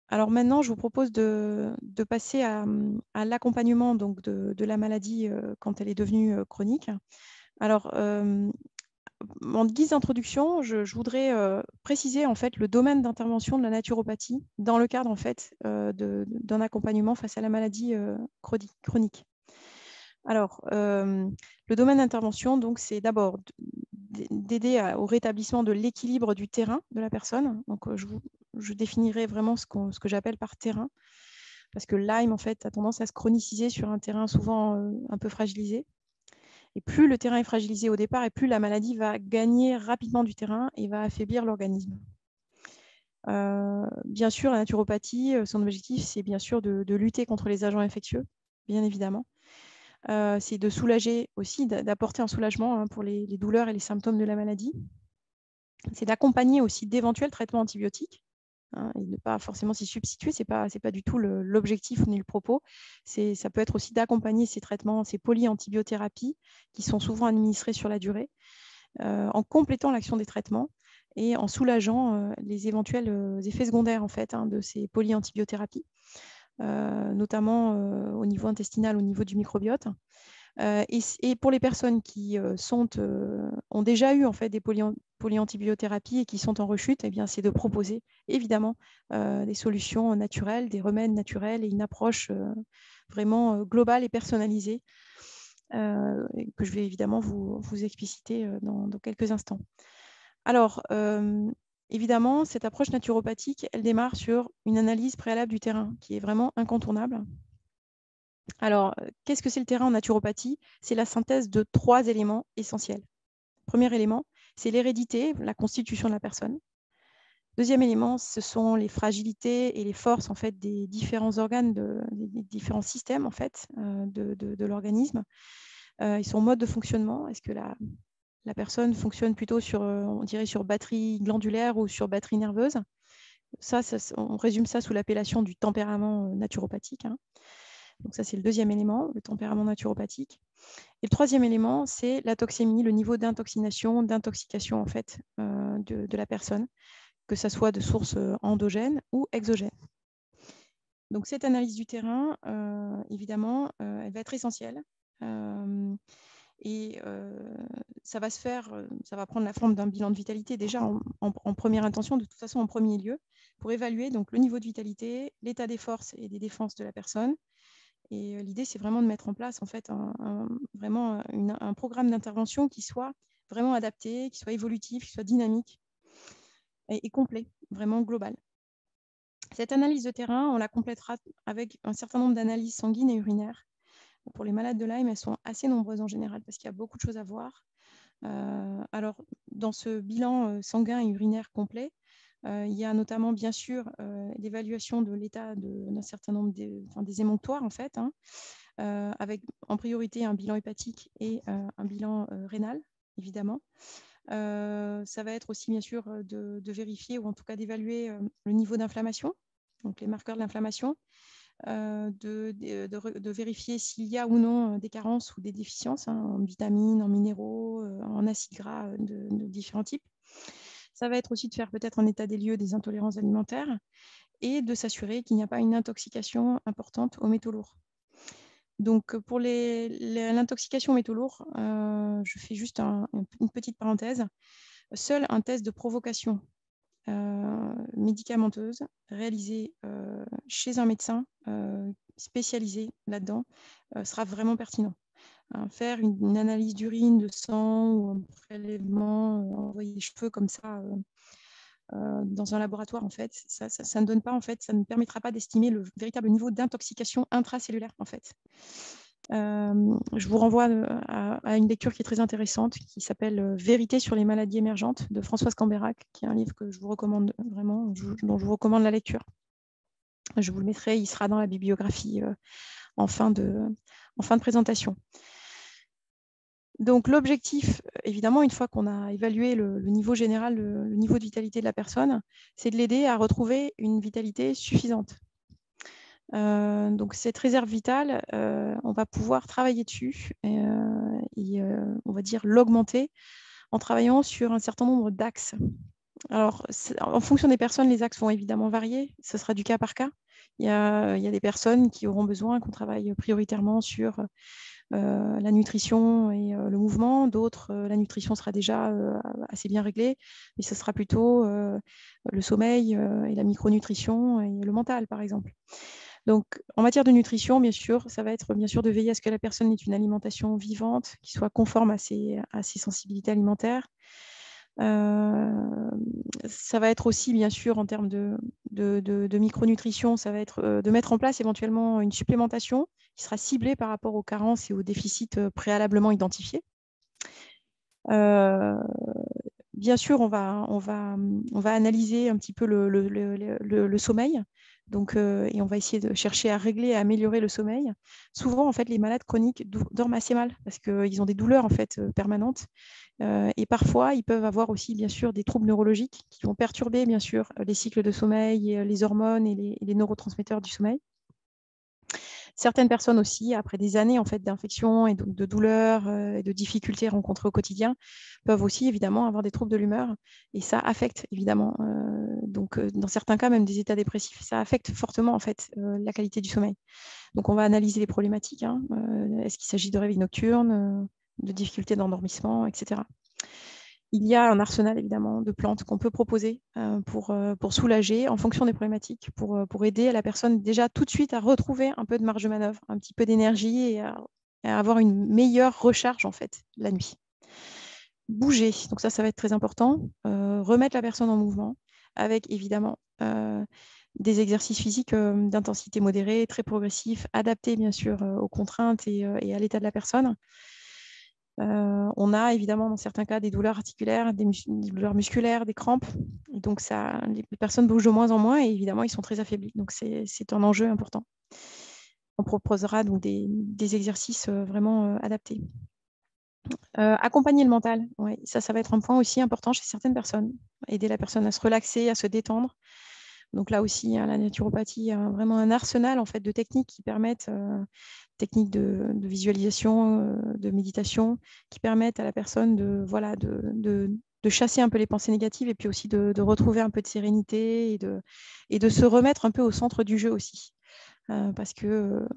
Alors maintenant, je vous propose de passer à l'accompagnement donc de la maladie quand elle est devenue chronique. Alors, en guise d'introduction, je voudrais préciser en fait le domaine d'intervention de la naturopathie dans le cadre en fait d'un accompagnement face à la maladie chronique. Alors, le domaine d'intervention, donc, c'est d'abord d'aider au rétablissement de l'équilibre du terrain de la personne. Donc, je définirai vraiment ce que j'appelle par terrain, parce que Lyme en fait a tendance à se chroniciser sur un terrain souvent un peu fragilisé. Et plus le terrain est fragilisé au départ, et plus la maladie va gagner rapidement du terrain et va affaiblir l'organisme. Bien sûr, la naturopathie, son objectif, c'est bien sûr de lutter contre les agents infectieux, bien évidemment. C'est de soulager aussi, d'apporter un soulagement pour les douleurs et les symptômes de la maladie. C'est d'accompagner aussi d'éventuels traitements antibiotiques. Et ne pas forcément s'y substituer, ce n'est pas du tout l'objectif ni le propos. Ça peut être aussi d'accompagner ces traitements, ces polyantibiothérapie qui sont souvent administrées sur la durée, en complétant l'action des traitements et en soulageant les éventuels effets secondaires en fait, de ces polyantibiothérapie, notamment au niveau intestinal, au niveau du microbiote. Et pour les personnes qui ont déjà eu en fait des polyantibiothérapie et qui sont en rechute, eh bien, c'est de proposer évidemment des solutions naturelles, des remèdes naturels et une approche vraiment globale et personnalisée que je vais évidemment vous expliciter dans quelques instants. Alors, évidemment, cette approche naturopathique, elle démarre sur une analyse préalable du terrain qui est vraiment incontournable. Alors, qu'est-ce que c'est le terrain en naturopathie? C'est la synthèse de 3 éléments essentiels. Premier élément, c'est l'hérédité, la constitution de la personne. Deuxième élément, ce sont les fragilités et les forces en fait, des différents organes, des différents systèmes en fait, de l'organisme. Et son mode de fonctionnement. Est-ce que la personne fonctionne plutôt sur, on dirait, sur batterie glandulaire ou sur batterie nerveuse? Ça, on résume ça sous l'appellation du tempérament naturopathique. Donc ça, c'est le deuxième élément, le tempérament naturopathique. Et le troisième élément, c'est la toxémie, le niveau d'intoxication en fait, de la personne, que ce soit de source endogène ou exogène. Donc cette analyse du terrain, évidemment, elle va être essentielle. Et ça va se faire, ça va prendre la forme d'un bilan de vitalité déjà en première intention, de toute façon en premier lieu, pour évaluer donc, le niveau de vitalité, l'état des forces et des défenses de la personne. Et l'idée, c'est vraiment de mettre en place en fait, vraiment un programme d'intervention qui soit vraiment adapté, qui soit évolutif, qui soit dynamique et complet, vraiment global. Cette analyse de terrain, on la complétera avec un certain nombre d'analyses sanguines et urinaires. Pour les malades de Lyme, elles sont assez nombreuses en général parce qu'il y a beaucoup de choses à voir. Alors, dans ce bilan sanguin et urinaire complet, il y a notamment, bien sûr, l'évaluation de l'état d'un certain nombre des émonctoires, en fait, avec en priorité un bilan hépatique et un bilan rénal, évidemment. Ça va être aussi, bien sûr, de vérifier ou en tout cas d'évaluer le niveau d'inflammation, donc les marqueurs de l'inflammation, de vérifier s'il y a ou non des carences ou des déficiences en vitamines, en minéraux, en acides gras de différents types. Ça va être aussi de faire peut-être un état des lieux des intolérances alimentaires et de s'assurer qu'il n'y a pas une intoxication importante aux métaux lourds. Donc, pour l'intoxication aux métaux lourds, je fais juste une petite parenthèse. Seul un test de provocation médicamenteuse réalisé chez un médecin spécialisé là-dedans sera vraiment pertinent. Faire une analyse d'urine, de sang ou un prélèvement, envoyer les cheveux comme ça dans un laboratoire, en fait, ça ne donne pas, en fait, ça ne permettra pas d'estimer le véritable niveau d'intoxication intracellulaire, en fait. Je vous renvoie à une lecture qui est très intéressante, qui s'appelle Vérité sur les maladies émergentes de Françoise Cambérac, qui est un livre que je vous recommande vraiment, dont je vous recommande la lecture. Je vous le mettrai, il sera dans la bibliographie en fin de présentation. Donc l'objectif, évidemment, une fois qu'on a évalué le niveau général, le niveau de vitalité de la personne, c'est de l'aider à retrouver une vitalité suffisante. Donc cette réserve vitale, on va pouvoir travailler dessus et on va dire l'augmenter en travaillant sur un certain nombre d'axes. Alors, en fonction des personnes, les axes vont évidemment varier. Ce sera du cas par cas. Il y a des personnes qui auront besoin qu'on travaille prioritairement sur la nutrition et le mouvement. D'autres, la nutrition sera déjà assez bien réglée, mais ce sera plutôt le sommeil et la micronutrition et le mental, par exemple. Donc, en matière de nutrition, bien sûr, ça va être bien sûr de veiller à ce que la personne ait une alimentation vivante, qui soit conforme à ses sensibilités alimentaires. Ça va être aussi, bien sûr, en termes de micronutrition, ça va être de mettre en place éventuellement une supplémentation qui sera ciblée par rapport aux carences et aux déficits préalablement identifiés. Bien sûr, on va analyser un petit peu le sommeil. Donc, et on va essayer de chercher à régler, à améliorer le sommeil. Souvent, en fait, les malades chroniques dorment assez mal parce qu'ils ont des douleurs en fait, permanentes. Et parfois, ils peuvent avoir aussi, bien sûr, des troubles neurologiques qui vont perturber, bien sûr, les cycles de sommeil, et, les hormones et les neurotransmetteurs du sommeil. Certaines personnes aussi, après des années en fait, d'infection et donc de douleurs et de difficultés rencontrées au quotidien, peuvent aussi évidemment avoir des troubles de l'humeur. Et ça affecte évidemment, dans certains cas, même des états dépressifs. Ça affecte fortement en fait, la qualité du sommeil. Donc on va analyser les problématiques. Est-ce qu'il s'agit de réveil nocturne, de difficultés d'endormissement, etc. Il y a un arsenal évidemment de plantes qu'on peut proposer pour soulager en fonction des problématiques, pour aider la personne déjà tout de suite à retrouver un peu de marge de manœuvre, un petit peu d'énergie et à avoir une meilleure recharge en fait la nuit. Bouger, donc ça va être très important. Remettre la personne en mouvement avec évidemment des exercices physiques d'intensité modérée, très progressifs, adaptés bien sûr aux contraintes et à l'état de la personne. On a évidemment dans certains cas des douleurs articulaires, des douleurs musculaires, des crampes. Et donc les personnes bougent de moins en moins et évidemment ils sont très affaiblis. Donc c'est un enjeu important. On proposera donc des exercices vraiment adaptés. Accompagner le mental, ouais, ça va être un point aussi important chez certaines personnes. Aider la personne à se relaxer, à se détendre. Donc là aussi, la naturopathie a vraiment un arsenal en fait, de techniques qui permettent, techniques de visualisation, de méditation, qui permettent à la personne de chasser un peu les pensées négatives et puis aussi de retrouver un peu de sérénité et de se remettre un peu au centre du jeu aussi. Parce que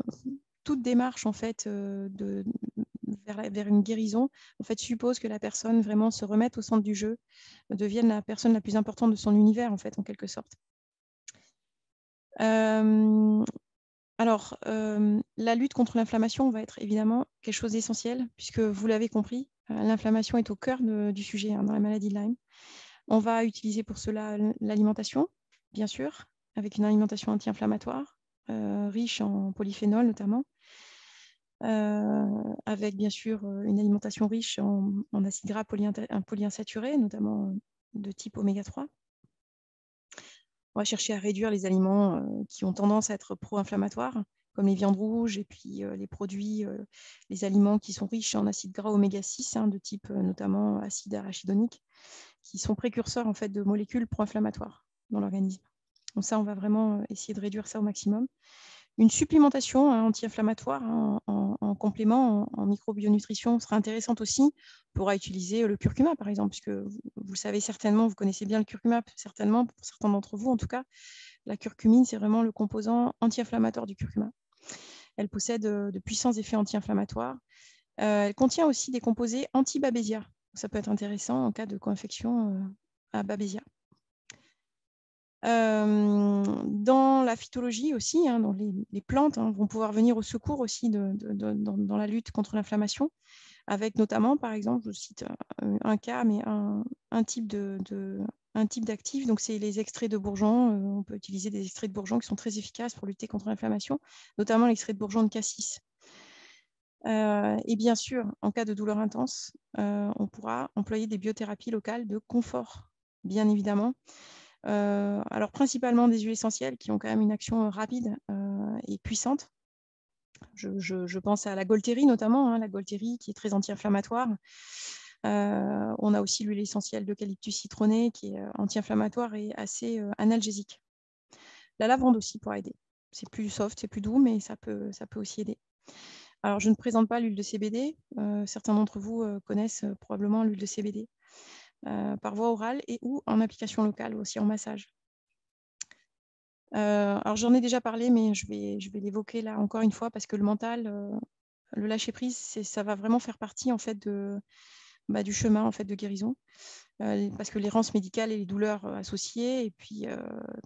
toute démarche en fait, vers une guérison en fait, suppose que la personne vraiment se remette au centre du jeu, devienne la personne la plus importante de son univers en fait, en quelque sorte. Alors, la lutte contre l'inflammation va être évidemment quelque chose d'essentiel, puisque vous l'avez compris, l'inflammation est au cœur du sujet dans la maladie de Lyme. On va utiliser pour cela l'alimentation, bien sûr, avec une alimentation anti-inflammatoire, riche en polyphénol notamment, avec bien sûr une alimentation riche en acides gras polyinsaturés, notamment de type oméga 3. On va chercher à réduire les aliments qui ont tendance à être pro-inflammatoires comme les viandes rouges et puis les produits, les aliments qui sont riches en acides gras oméga 6, de type notamment acide arachidonique, qui sont précurseurs en fait, de molécules pro-inflammatoires dans l'organisme. Donc ça, on va vraiment essayer de réduire ça au maximum. Une supplémentation anti-inflammatoire en complément, en microbionutrition, sera intéressante aussi. On pourra utiliser le curcuma, par exemple, puisque vous le savez certainement, vous connaissez bien le curcuma, certainement, pour certains d'entre vous en tout cas. La curcumine, c'est vraiment le composant anti-inflammatoire du curcuma. Elle possède de puissants effets anti-inflammatoires. Elle contient aussi des composés anti-babésia. Ça peut être intéressant en cas de co-infection à babésia. Dans la phytologie aussi, dans les plantes vont pouvoir venir au secours aussi dans la lutte contre l'inflammation, avec notamment, par exemple, je cite un cas, mais un type d'actif, donc c'est les extraits de bourgeon. On peut utiliser des extraits de bourgeon qui sont très efficaces pour lutter contre l'inflammation, notamment l'extrait de bourgeon de cassis. Et bien sûr, en cas de douleur intense, on pourra employer des biothérapies locales de confort, bien évidemment. Alors principalement des huiles essentielles qui ont quand même une action rapide et puissante. Je pense à la Golterie notamment, la Golterie qui est très anti-inflammatoire. On a aussi l'huile essentielle d'eucalyptus citronné qui est anti-inflammatoire et assez analgésique. La lavande aussi pourra aider. C'est plus soft, c'est plus doux, mais ça peut aussi aider. Alors je ne présente pas l'huile de CBD. Certains d'entre vous connaissent probablement l'huile de CBD. Par voie orale et ou en application locale, aussi en massage. Alors j'en ai déjà parlé, mais je vais l'évoquer là encore une fois parce que le mental, le lâcher prise, ça va vraiment faire partie en fait du chemin en fait de guérison, parce que l'errance médicale et les douleurs associées, et puis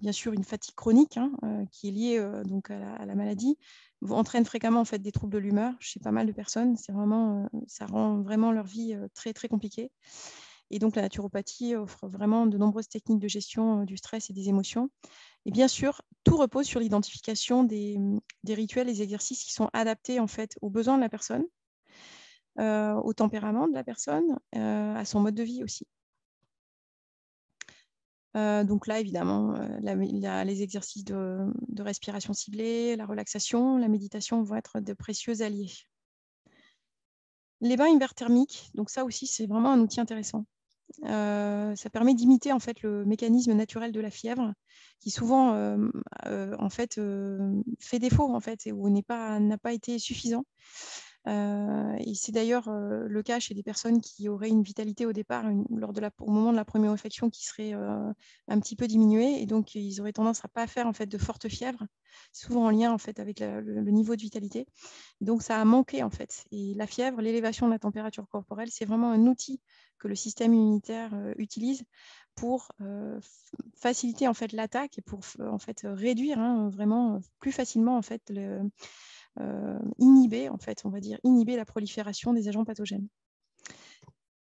bien sûr une fatigue chronique qui est liée donc à la maladie, entraînent fréquemment en fait des troubles de l'humeur chez pas mal de personnes. C'est vraiment, ça rend vraiment leur vie très très compliquée. Et donc la naturopathie offre vraiment de nombreuses techniques de gestion du stress et des émotions. Et bien sûr, tout repose sur l'identification des rituels et des exercices qui sont adaptés en fait aux besoins de la personne, au tempérament de la personne, à son mode de vie aussi. Donc là, évidemment, les exercices de respiration ciblée, la relaxation, la méditation vont être de précieux alliés. Les bains hyperthermiques, donc ça aussi, c'est vraiment un outil intéressant. Ça permet d'imiter en fait le mécanisme naturel de la fièvre qui souvent en fait fait défaut en fait et où n'a pas été suffisant. Et c'est d'ailleurs le cas chez des personnes qui auraient une vitalité au départ au moment de la première infection qui serait un petit peu diminuée, et donc ils auraient tendance à pas faire en fait de fortes fièvres, souvent en lien en fait avec le niveau de vitalité. Et donc ça a manqué en fait. Et la fièvre, l'élévation de la température corporelle, c'est vraiment un outil que le système immunitaire utilise pour faciliter en fait l'attaque et pour en fait réduire vraiment plus facilement en fait inhiber en fait, on va dire inhiber la prolifération des agents pathogènes.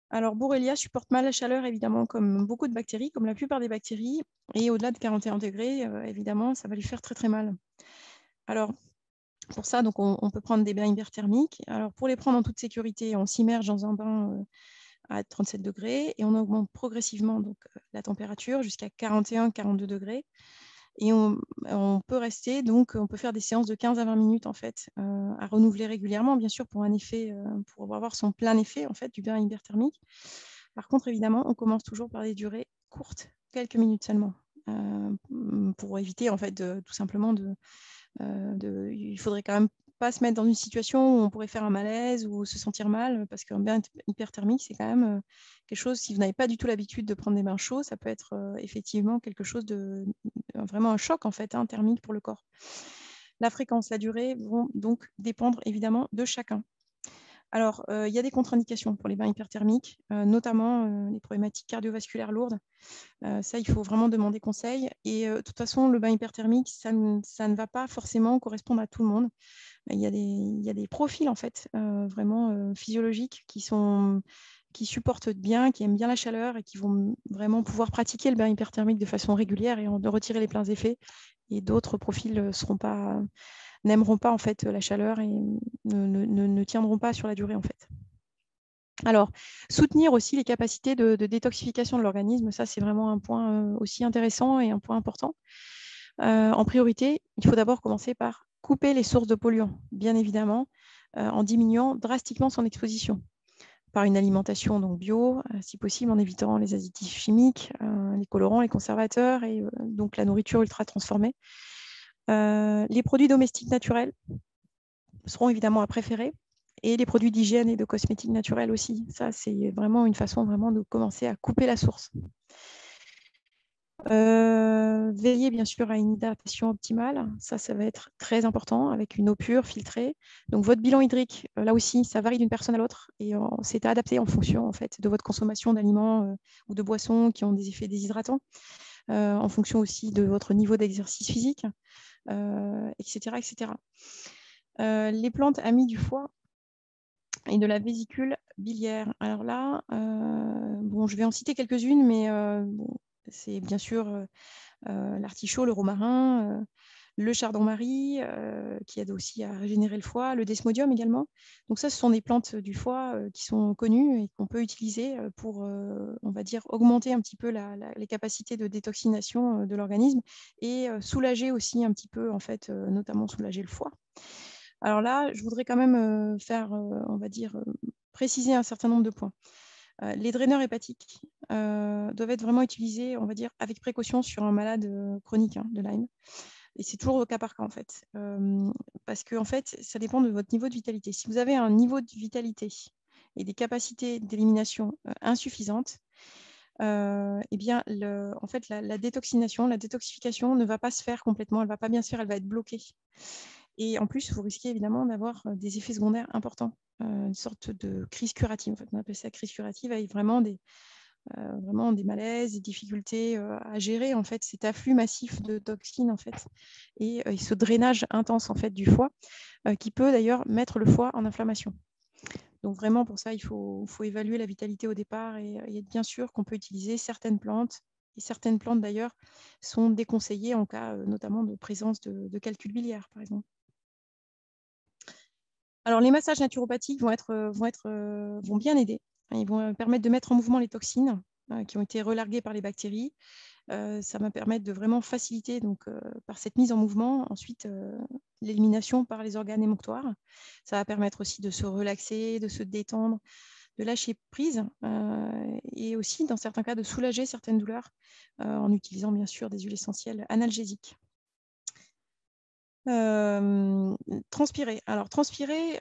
Alors Borrelia supporte mal la chaleur évidemment comme beaucoup de bactéries, comme la plupart des bactéries, et au-delà de 41 degrés évidemment ça va lui faire très très mal. Alors pour ça donc on peut prendre des bains hyperthermiques. Alors pour les prendre en toute sécurité, on s'immerge dans un bain à 37 degrés et on augmente progressivement donc la température jusqu'à 41-42 degrés. Et on peut rester, donc on peut faire des séances de 15 à 20 minutes en fait, à renouveler régulièrement, bien sûr, pour avoir son plein effet en fait du bain hyperthermique. Par contre, évidemment, on commence toujours par des durées courtes, quelques minutes seulement, pour éviter en fait tout simplement il faudrait quand même pas se mettre dans une situation où on pourrait faire un malaise ou se sentir mal, parce qu'un bain hyperthermique, c'est quand même quelque chose, si vous n'avez pas du tout l'habitude de prendre des bains chauds, ça peut être effectivement quelque chose vraiment un choc en fait, thermique pour le corps. La fréquence, la durée vont donc dépendre évidemment de chacun. Alors, il y a des contre-indications pour les bains hyperthermiques, notamment les problématiques cardiovasculaires lourdes. Ça, il faut vraiment demander conseil. Et de toute façon, le bain hyperthermique, ça ne va pas forcément correspondre à tout le monde. Il y a des profils en fait, vraiment physiologiques qui supportent bien, qui aiment bien la chaleur et qui vont vraiment pouvoir pratiquer le bain hyperthermique de façon régulière et de retirer les pleins effets. Et d'autres profils n'aimeront pas en fait la chaleur et ne tiendront pas sur la durée en fait. Alors, soutenir aussi les capacités de détoxification de l'organisme, ça c'est vraiment un point aussi intéressant et un point important. En priorité, il faut d'abord commencer par couper les sources de polluants, bien évidemment, en diminuant drastiquement son exposition par une alimentation donc bio, si possible en évitant les additifs chimiques, les colorants, les conservateurs et donc la nourriture ultra transformée. Les produits domestiques naturels seront évidemment à préférer, et les produits d'hygiène et de cosmétiques naturels aussi. Ça, c'est vraiment une façon vraiment de commencer à couper la source. Veiller bien sûr à une hydratation optimale, ça va être très important avec une eau pure, filtrée. Donc votre bilan hydrique, là aussi, ça varie d'une personne à l'autre et c'est adapté en fonction en fait de votre consommation d'aliments ou de boissons qui ont des effets déshydratants, en fonction aussi de votre niveau d'exercice physique, etc., etc. Les plantes amies du foie et de la vésicule biliaire. Alors là, bon, je vais en citer quelques-unes, mais bon, c'est bien sûr l'artichaut, le romarin, le chardon-marie, qui aide aussi à régénérer le foie, le desmodium également. Donc ça, ce sont des plantes du foie qui sont connues et qu'on peut utiliser pour, on va dire, augmenter un petit peu les capacités de détoxination de l'organisme et soulager aussi un petit peu, en fait, notamment soulager le foie. Alors là, je voudrais quand même faire, on va dire, préciser un certain nombre de points. Les draineurs hépatiques doivent être vraiment utilisés, on va dire, avec précaution sur un malade chronique de Lyme. Et c'est toujours au cas par cas, en fait. Parce que, en fait, ça dépend de votre niveau de vitalité. Si vous avez un niveau de vitalité et des capacités d'élimination insuffisantes, eh bien, en fait, la détoxination, la détoxification ne va pas se faire complètement. Elle ne va pas bien se faire, elle va être bloquée. Et en plus, vous risquez évidemment d'avoir des effets secondaires importants, une sorte de crise curative. En fait, on appelle ça crise curative, avec vraiment des malaises, des difficultés à gérer en fait cet afflux massif de toxines en fait, et ce drainage intense en fait du foie, qui peut d'ailleurs mettre le foie en inflammation. Donc vraiment pour ça, il faut évaluer la vitalité au départ et être bien sûr qu'on peut utiliser certaines plantes. Et certaines plantes d'ailleurs sont déconseillées en cas notamment de présence de calcul biliaire par exemple. Alors, les massages naturopathiques vont bien aider. Ils vont permettre de mettre en mouvement les toxines qui ont été relarguées par les bactéries. Ça va permettre de vraiment faciliter, donc, par cette mise en mouvement, ensuite l'élimination par les organes émonctoires. Ça va permettre aussi de se relaxer, de se détendre, de lâcher prise et aussi, dans certains cas, de soulager certaines douleurs en utilisant bien sûr des huiles essentielles analgésiques. Transpirer. Alors, transpirer,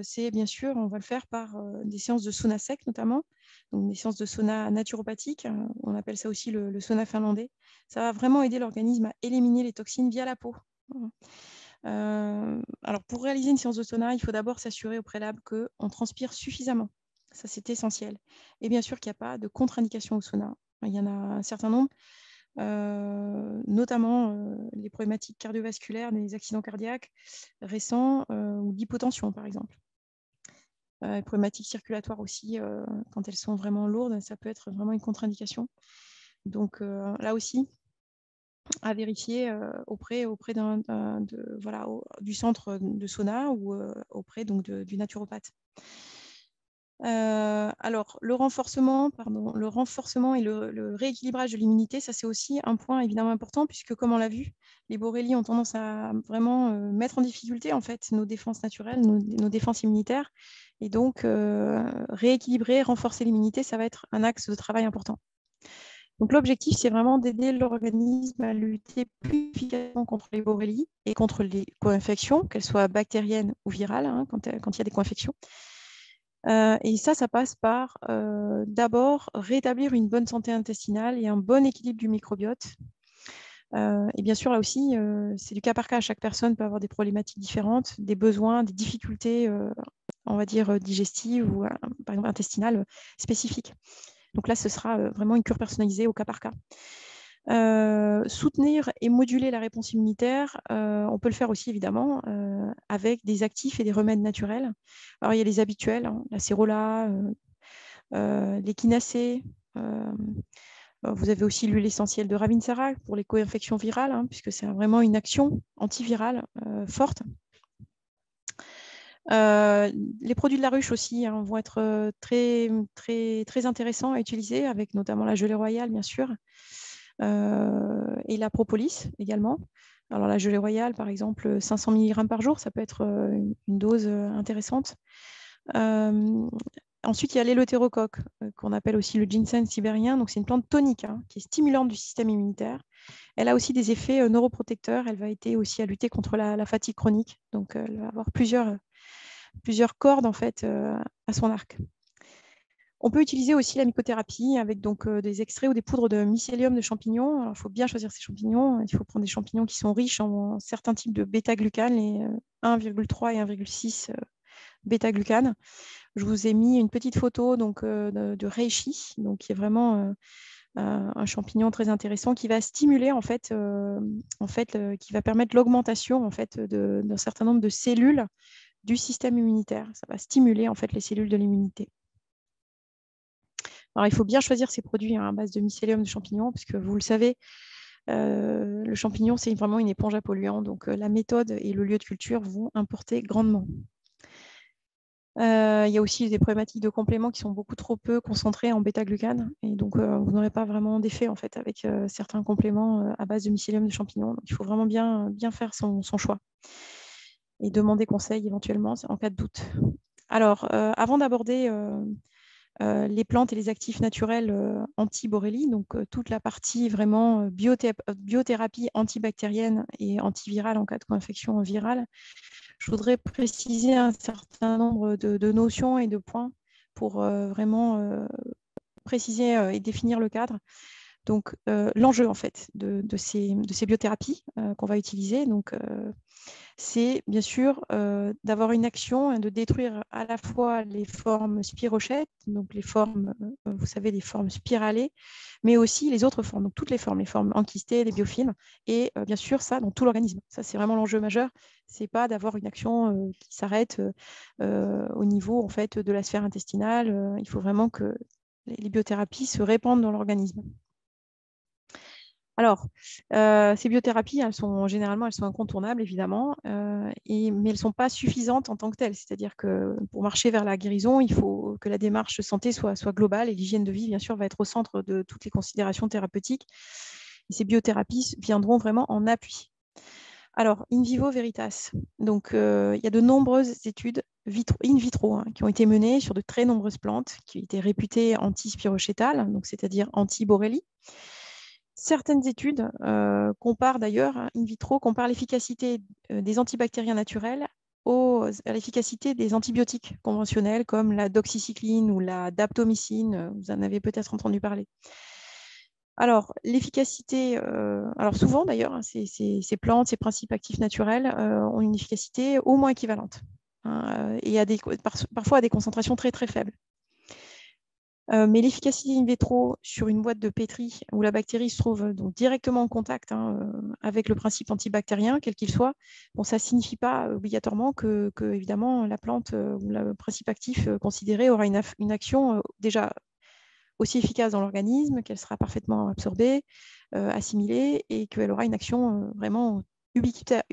c'est bien sûr, on va le faire par des séances de sauna sec notamment, donc des séances de sauna naturopathique. On appelle ça aussi le sauna finlandais. Ça va vraiment aider l'organisme à éliminer les toxines via la peau. Alors, pour réaliser une séance de sauna, il faut d'abord s'assurer au préalable qu'on transpire suffisamment. Ça, c'est essentiel. Et bien sûr qu'il n'y a pas de contre-indication au sauna. Il y en a un certain nombre. Notamment les problématiques cardiovasculaires, des accidents cardiaques récents ou d'hypotension, par exemple. Les problématiques circulatoires aussi, quand elles sont vraiment lourdes, ça peut être vraiment une contre-indication. Donc là aussi, à vérifier auprès du centre de sauna ou auprès donc, du naturopathe. Alors, le renforcement et le rééquilibrage de l'immunité, ça c'est aussi un point évidemment important puisque, comme on l'a vu, les borélies ont tendance à vraiment mettre en difficulté en fait nos défenses naturelles, nos défenses immunitaires. Et donc, rééquilibrer, renforcer l'immunité, ça va être un axe de travail important. Donc, l'objectif, c'est vraiment d'aider l'organisme à lutter plus efficacement contre les borélies et contre les co-infections, qu'elles soient bactériennes ou virales, quand il y a des co-infections. Et ça passe par d'abord rétablir une bonne santé intestinale et un bon équilibre du microbiote. Et bien sûr, là aussi, c'est du cas par cas. Chaque personne peut avoir des problématiques différentes, des besoins, des difficultés, on va dire, digestives ou par exemple intestinales spécifiques. Donc là, ce sera vraiment une cure personnalisée au cas par cas. Soutenir et moduler la réponse immunitaire, on peut le faire aussi évidemment avec des actifs et des remèdes naturels. Alors il y a les habituels, la cérola, l'échinacée. Vous avez aussi l'huile essentielle de Ravinsara pour les co-infections virales, puisque c'est vraiment une action antivirale forte. Les produits de la ruche aussi vont être très, très, très intéressants à utiliser, avec notamment la gelée royale, bien sûr. et la propolis également. Alors la gelée royale, par exemple, 500 mg par jour, ça peut être une dose intéressante. Ensuite, il y a l'éleutérocoque, qu'on appelle aussi le ginseng sibérien. Donc, c'est une plante tonique qui est stimulante du système immunitaire. Elle a aussi des effets neuroprotecteurs. Elle va aider aussi à lutter contre la fatigue chronique. Donc, elle va avoir plusieurs cordes en fait, à son arc. On peut utiliser aussi la mycothérapie avec donc, des extraits ou des poudres de mycélium de champignons. Alors, il faut bien choisir ces champignons. Il faut prendre des champignons qui sont riches en certains types de bêta-glucanes, les 1,3 et 1,6 bêta-glucanes. Je vous ai mis une petite photo donc, de reishi, donc, qui est vraiment un champignon très intéressant qui va stimuler, en fait, qui va permettre l'augmentation en fait, d'un certain nombre de cellules du système immunitaire. Ça va stimuler en fait, les cellules de l'immunité. Alors, il faut bien choisir ces produits à base de mycélium de champignons, parce que vous le savez, le champignon, c'est vraiment une éponge à polluants. Donc, la méthode et le lieu de culture vont importer grandement. Il y a aussi des problématiques de compléments qui sont beaucoup trop peu concentrés en bêta-glucane. Et donc, vous n'aurez pas vraiment d'effet en fait, avec certains compléments à base de mycélium de champignons. Donc, il faut vraiment bien faire son choix et demander conseil éventuellement en cas de doute. Alors, avant d'aborder les plantes et les actifs naturels anti-Borrelie, donc toute la partie vraiment biothérapie antibactérienne et antivirale en cas de co-infection virale, je voudrais préciser un certain nombre de notions et de points pour vraiment préciser et définir le cadre. Donc, l'enjeu en fait de ces biothérapies qu'on va utiliser, donc, c'est bien sûr d'avoir une action, de détruire à la fois les formes spirochètes, donc les formes, vous savez, les formes spiralées, mais aussi les autres formes, donc toutes les formes enquistées, les biofilms, et bien sûr ça dans tout l'organisme. Ça, c'est vraiment l'enjeu majeur. C'est pas d'avoir une action qui s'arrête au niveau en fait, de la sphère intestinale. Il faut vraiment que les biothérapies se répandent dans l'organisme. Alors, ces biothérapies, généralement, elles sont incontournables, évidemment, mais elles ne sont pas suffisantes en tant que telles. C'est-à-dire que pour marcher vers la guérison, il faut que la démarche santé soit globale et l'hygiène de vie, bien sûr, va être au centre de toutes les considérations thérapeutiques. Et ces biothérapies viendront vraiment en appui. Alors, in vivo veritas. Donc, il y a de nombreuses études in vitro qui ont été menées sur de très nombreuses plantes qui ont été réputées anti-spirochétales, donc c'est-à-dire anti-Borrelie. Certaines études comparent d'ailleurs, in vitro, comparent l'efficacité des antibactériens naturels à l'efficacité des antibiotiques conventionnels comme la doxycycline ou la daptomycine. Vous en avez peut-être entendu parler. Alors, l'efficacité, alors souvent d'ailleurs, ces plantes, ces principes actifs naturels ont une efficacité au moins équivalente et parfois à des concentrations très très faibles. Mais l'efficacité in vitro sur une boîte de pétri où la bactérie se trouve donc directement en contact avec le principe antibactérien, quel qu'il soit, bon, ça ne signifie pas obligatoirement que évidemment, la plante ou le principe actif considéré aura une action déjà aussi efficace dans l'organisme, qu'elle sera parfaitement absorbée, assimilée, et qu'elle aura une action vraiment ubiquitaire,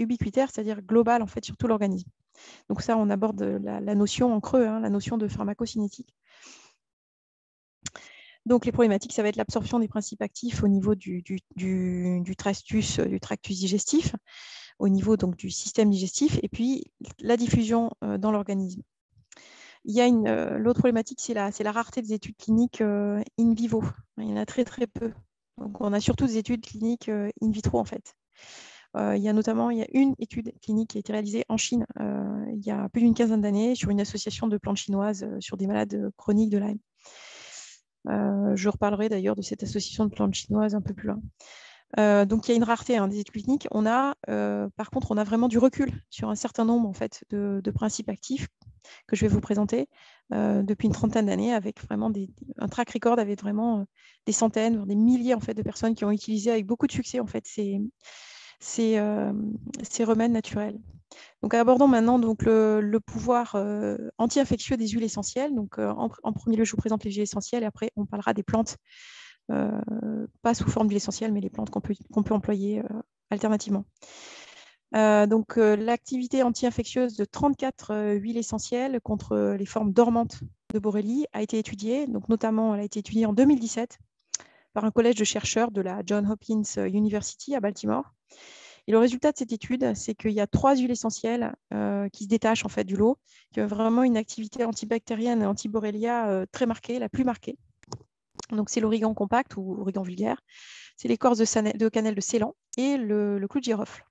c'est-à-dire globale en fait, sur tout l'organisme. Donc ça, on aborde la notion en creux, la notion de pharmacocinétique. Donc, les problématiques, ça va être l'absorption des principes actifs au niveau du tractus digestif, au niveau donc, du système digestif, et puis la diffusion dans l'organisme. Il y a l'autre problématique, c'est la rareté des études cliniques in vivo. Il y en a très, très peu. Donc, on a surtout des études cliniques in vitro, en fait. Il y a une étude clinique qui a été réalisée en Chine il y a plus d'une quinzaine d'années sur une association de plantes chinoises sur des malades chroniques de Lyme. Je reparlerai d'ailleurs de cette association de plantes chinoises un peu plus loin. Donc, il y a une rareté des études cliniques. Par contre, on a vraiment du recul sur un certain nombre en fait, de principes actifs que je vais vous présenter depuis une trentaine d'années, avec vraiment un track record avec vraiment des centaines, voire des milliers en fait, de personnes qui ont utilisé avec beaucoup de succès en fait, ces remèdes naturels. Donc, abordons maintenant donc, le pouvoir anti-infectieux des huiles essentielles. Donc, en premier lieu, je vous présente les huiles essentielles et après, on parlera des plantes, pas sous forme d'huile essentielle, mais les plantes qu'on peut employer alternativement. Donc, l'activité anti-infectieuse de 34 huiles essentielles contre les formes dormantes de Borrelie a été étudiée. Donc, notamment, elle a été étudiée en 2017 par un collège de chercheurs de la Johns Hopkins University à Baltimore. Et le résultat de cette étude, c'est qu'il y a 3 huiles essentielles qui se détachent en fait du lot, qui ont vraiment une activité antibactérienne et antiborrelia très marquée, la plus marquée. Donc, c'est l'origan compact ou origan vulgaire, c'est l'écorce de cannelle de Ceylan et le clou de girofle.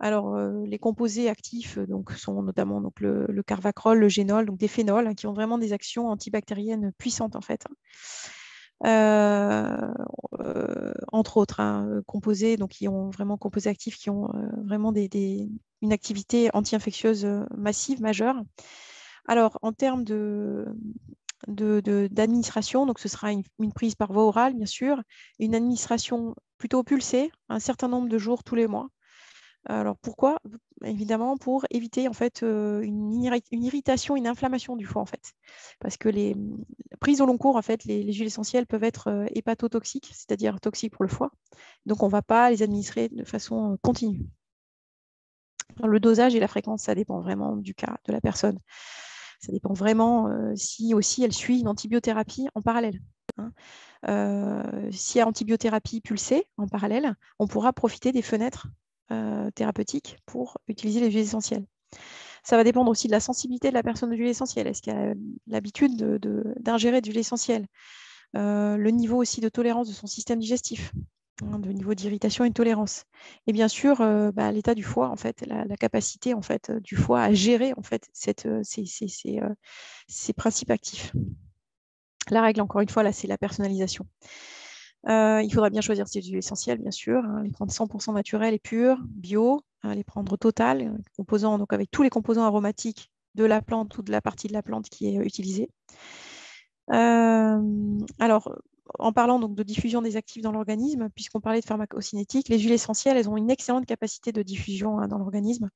Alors, les composés actifs sont notamment le carvacrol, le génol, donc des phénols qui ont vraiment des actions antibactériennes puissantes en fait. Entre autres, composés qui ont vraiment composés actifs qui ont vraiment une activité anti-infectieuse massive, majeure. Alors, en termes d'administration, donc ce sera une prise par voie orale, bien sûr, et une administration plutôt pulsée, un certain nombre de jours tous les mois. Alors pourquoi? Évidemment pour éviter en fait une irritation, une inflammation du foie en fait. Parce que les prises au long cours, en fait, les huiles essentielles peuvent être hépatotoxiques, c'est-à-dire toxiques pour le foie. Donc on ne va pas les administrer de façon continue. Alors, le dosage et la fréquence, ça dépend vraiment du cas de la personne. Ça dépend vraiment si aussi elle suit une antibiothérapie en parallèle. S'il y a antibiothérapie pulsée en parallèle, on pourra profiter des fenêtres thérapeutiques pour utiliser les huiles essentielles. Ça va dépendre aussi de la sensibilité de la personne aux huiles essentielles. Est-ce qu'elle a l'habitude d'ingérer de l'huile essentielle? Le niveau aussi de tolérance de son système digestif, de niveau d'irritation et de tolérance. Et bien sûr, l'état du foie, en fait, la capacité en fait, du foie à gérer en fait, ces principes actifs. La règle, encore une fois, là, c'est la personnalisation. Il faudra bien choisir ses huiles essentielles, bien sûr, les prendre 100% naturelles et pures, bio, les prendre totales, composant, donc avec tous les composants aromatiques de la plante ou de la partie de la plante qui est utilisée. Alors, en parlant donc de diffusion des actifs dans l'organisme, puisqu'on parlait de pharmacocinétique, les huiles essentielles, elles ont une excellente capacité de diffusion dans l'organisme.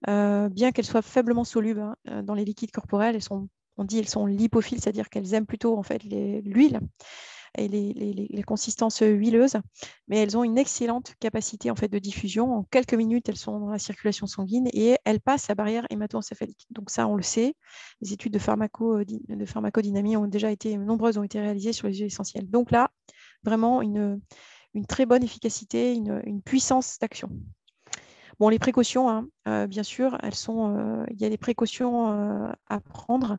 Bien qu'elles soient faiblement solubles dans les liquides corporels, on dit elles sont lipophiles, c'est-à-dire qu'elles aiment plutôt en fait l'huile et les consistances huileuses, mais elles ont une excellente capacité en fait de diffusion. En quelques minutes, elles sont dans la circulation sanguine et elles passent la barrière hémato-encéphalique. Donc ça, on le sait. Les études de pharmacodynamie nombreuses ont été réalisées sur les huiles essentielles. Donc là, vraiment une très bonne efficacité, une puissance d'action. Bon, les précautions, bien sûr, il y a des précautions à prendre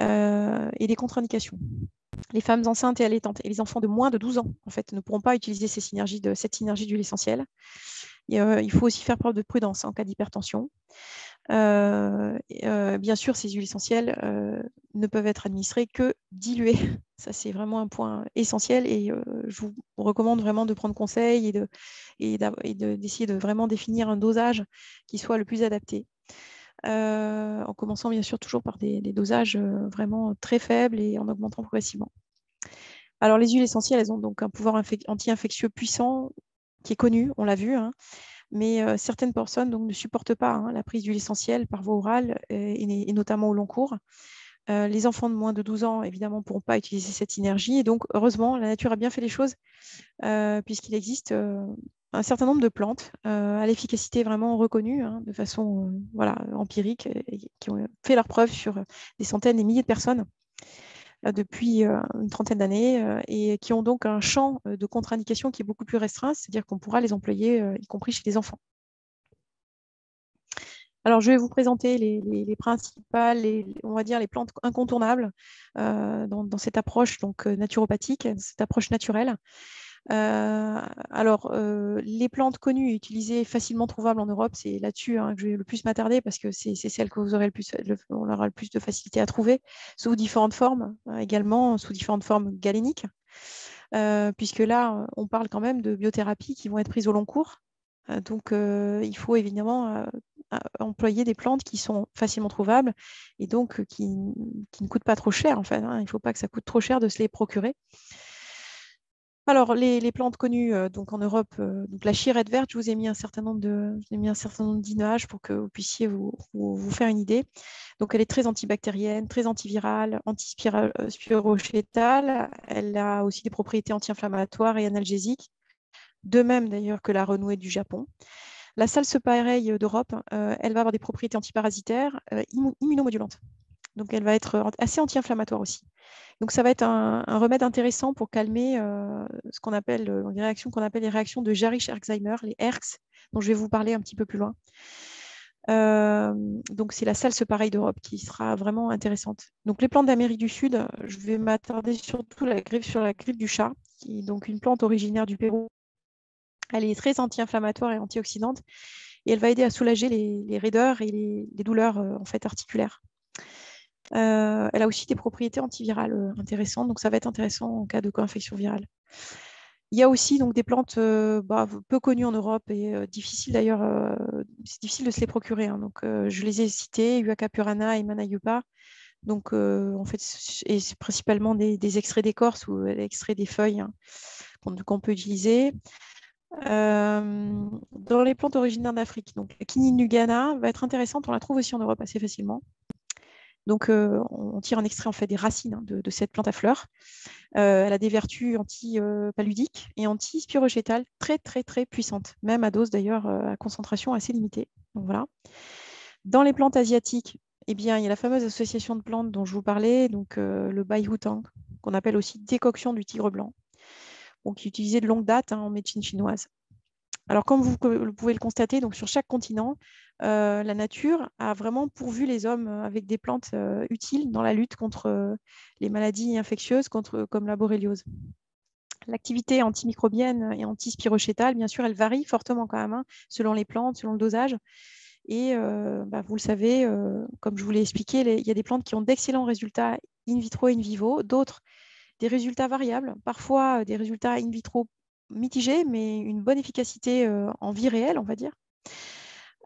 et des contre-indications. Les femmes enceintes et allaitantes et les enfants de moins de 12 ans en fait, ne pourront pas utiliser cette synergie d'huile essentielle. Il faut aussi faire preuve de prudence en cas d'hypertension. Bien sûr, ces huiles essentielles ne peuvent être administrées que diluées. Ça, c'est vraiment un point essentiel et je vous recommande vraiment de prendre conseil et d'essayer de vraiment définir un dosage qui soit le plus adapté. En commençant bien sûr toujours par des dosages vraiment très faibles et en augmentant progressivement. Alors les huiles essentielles, elles ont donc un pouvoir anti-infectieux puissant qui est connu, on l'a vu, mais certaines personnes ne supportent pas la prise d'huile essentielle par voie orale et notamment au long cours. Les enfants de moins de 12 ans, évidemment, ne pourront pas utiliser cette synergie. Et donc, heureusement, la nature a bien fait les choses puisqu'il existe un certain nombre de plantes à l'efficacité vraiment reconnue de façon empirique et qui ont fait leurs preuves sur des centaines et milliers de personnes depuis une trentaine d'années et qui ont donc un champ de contre-indication qui est beaucoup plus restreint, c'est-à-dire qu'on pourra les employer, y compris chez les enfants. Alors, je vais vous présenter les principales, on va dire les plantes incontournables dans cette approche naturopathique, cette approche naturelle. Les plantes connues et utilisées, facilement trouvables en Europe, c'est là-dessus que je vais le plus m'attarder parce que c'est celle que on aura le plus de facilité à trouver, sous différentes formes, également sous différentes formes galéniques, puisque là, on parle quand même de biothérapies qui vont être prises au long cours. Donc, il faut évidemment employer des plantes qui sont facilement trouvables et donc qui ne coûtent pas trop cher. En fait, il ne faut pas que ça coûte trop cher de se les procurer. Alors, les plantes connues donc en Europe, donc la chirette verte, je vous ai mis un certain nombre d'images pour que vous puissiez vous faire une idée. Donc, elle est très antibactérienne, très antivirale, antispirochétale. Elle a aussi des propriétés anti-inflammatoires et analgésiques, de même d'ailleurs que la renouée du Japon. La salsepareille d'Europe, elle va avoir des propriétés antiparasitaires, immunomodulantes. Donc, elle va être assez anti-inflammatoire aussi. Donc, ça va être un remède intéressant pour calmer ce qu'on appelle les réactions les réactions de Jarisch-Herxheimer, les ERX, dont je vais vous parler un petit peu plus loin. Donc, c'est la salse pareille d'Europe qui sera vraiment intéressante. Donc, les plantes d'Amérique du Sud, je vais m'attarder surtout sur la griffe du chat, qui est donc une plante originaire du Pérou. Elle est très anti-inflammatoire et antioxydante et elle va aider à soulager les raideurs et les douleurs en fait, articulaires. Elle a aussi des propriétés antivirales intéressantes, donc ça va être intéressant en cas de co-infection virale. Il y a aussi donc, des plantes peu connues en Europe et difficiles d'ailleurs, c'est difficile de se les procurer. Hein. Donc, je les ai citées, Yucca purana et Manayupa. Donc, en fait, c'est principalement des extraits d'écorce ou extraits des feuilles hein, qu'on peut utiliser. Dans les plantes originaires d'Afrique, donc la quinine nugana va être intéressante, on la trouve aussi en Europe assez facilement. Donc, on tire un extrait en fait des racines hein, de cette plante à fleurs. Elle a des vertus anti-paludiques et anti-spirochétales très, très, très puissantes, même à dose d'ailleurs à concentration assez limitée. Donc, voilà. Dans les plantes asiatiques, eh bien, il y a la fameuse association de plantes dont je vous parlais, donc le Bai Hutang, qu'on appelle aussi décoction du tigre blanc, qui est utilisé de longue date hein, en médecine chinoise. Alors, comme vous pouvez le constater, donc sur chaque continent, la nature a vraiment pourvu les hommes avec des plantes utiles dans la lutte contre les maladies infectieuses, comme la borréliose. L'activité antimicrobienne et antispirochétale, bien sûr, elle varie fortement quand même, hein, selon les plantes, selon le dosage. Et vous le savez, comme je vous l'ai expliqué, il y a des plantes qui ont d'excellents résultats in vitro et in vivo, d'autres des résultats variables, parfois des résultats in vitro mitigés, mais une bonne efficacité en vie réelle, on va dire.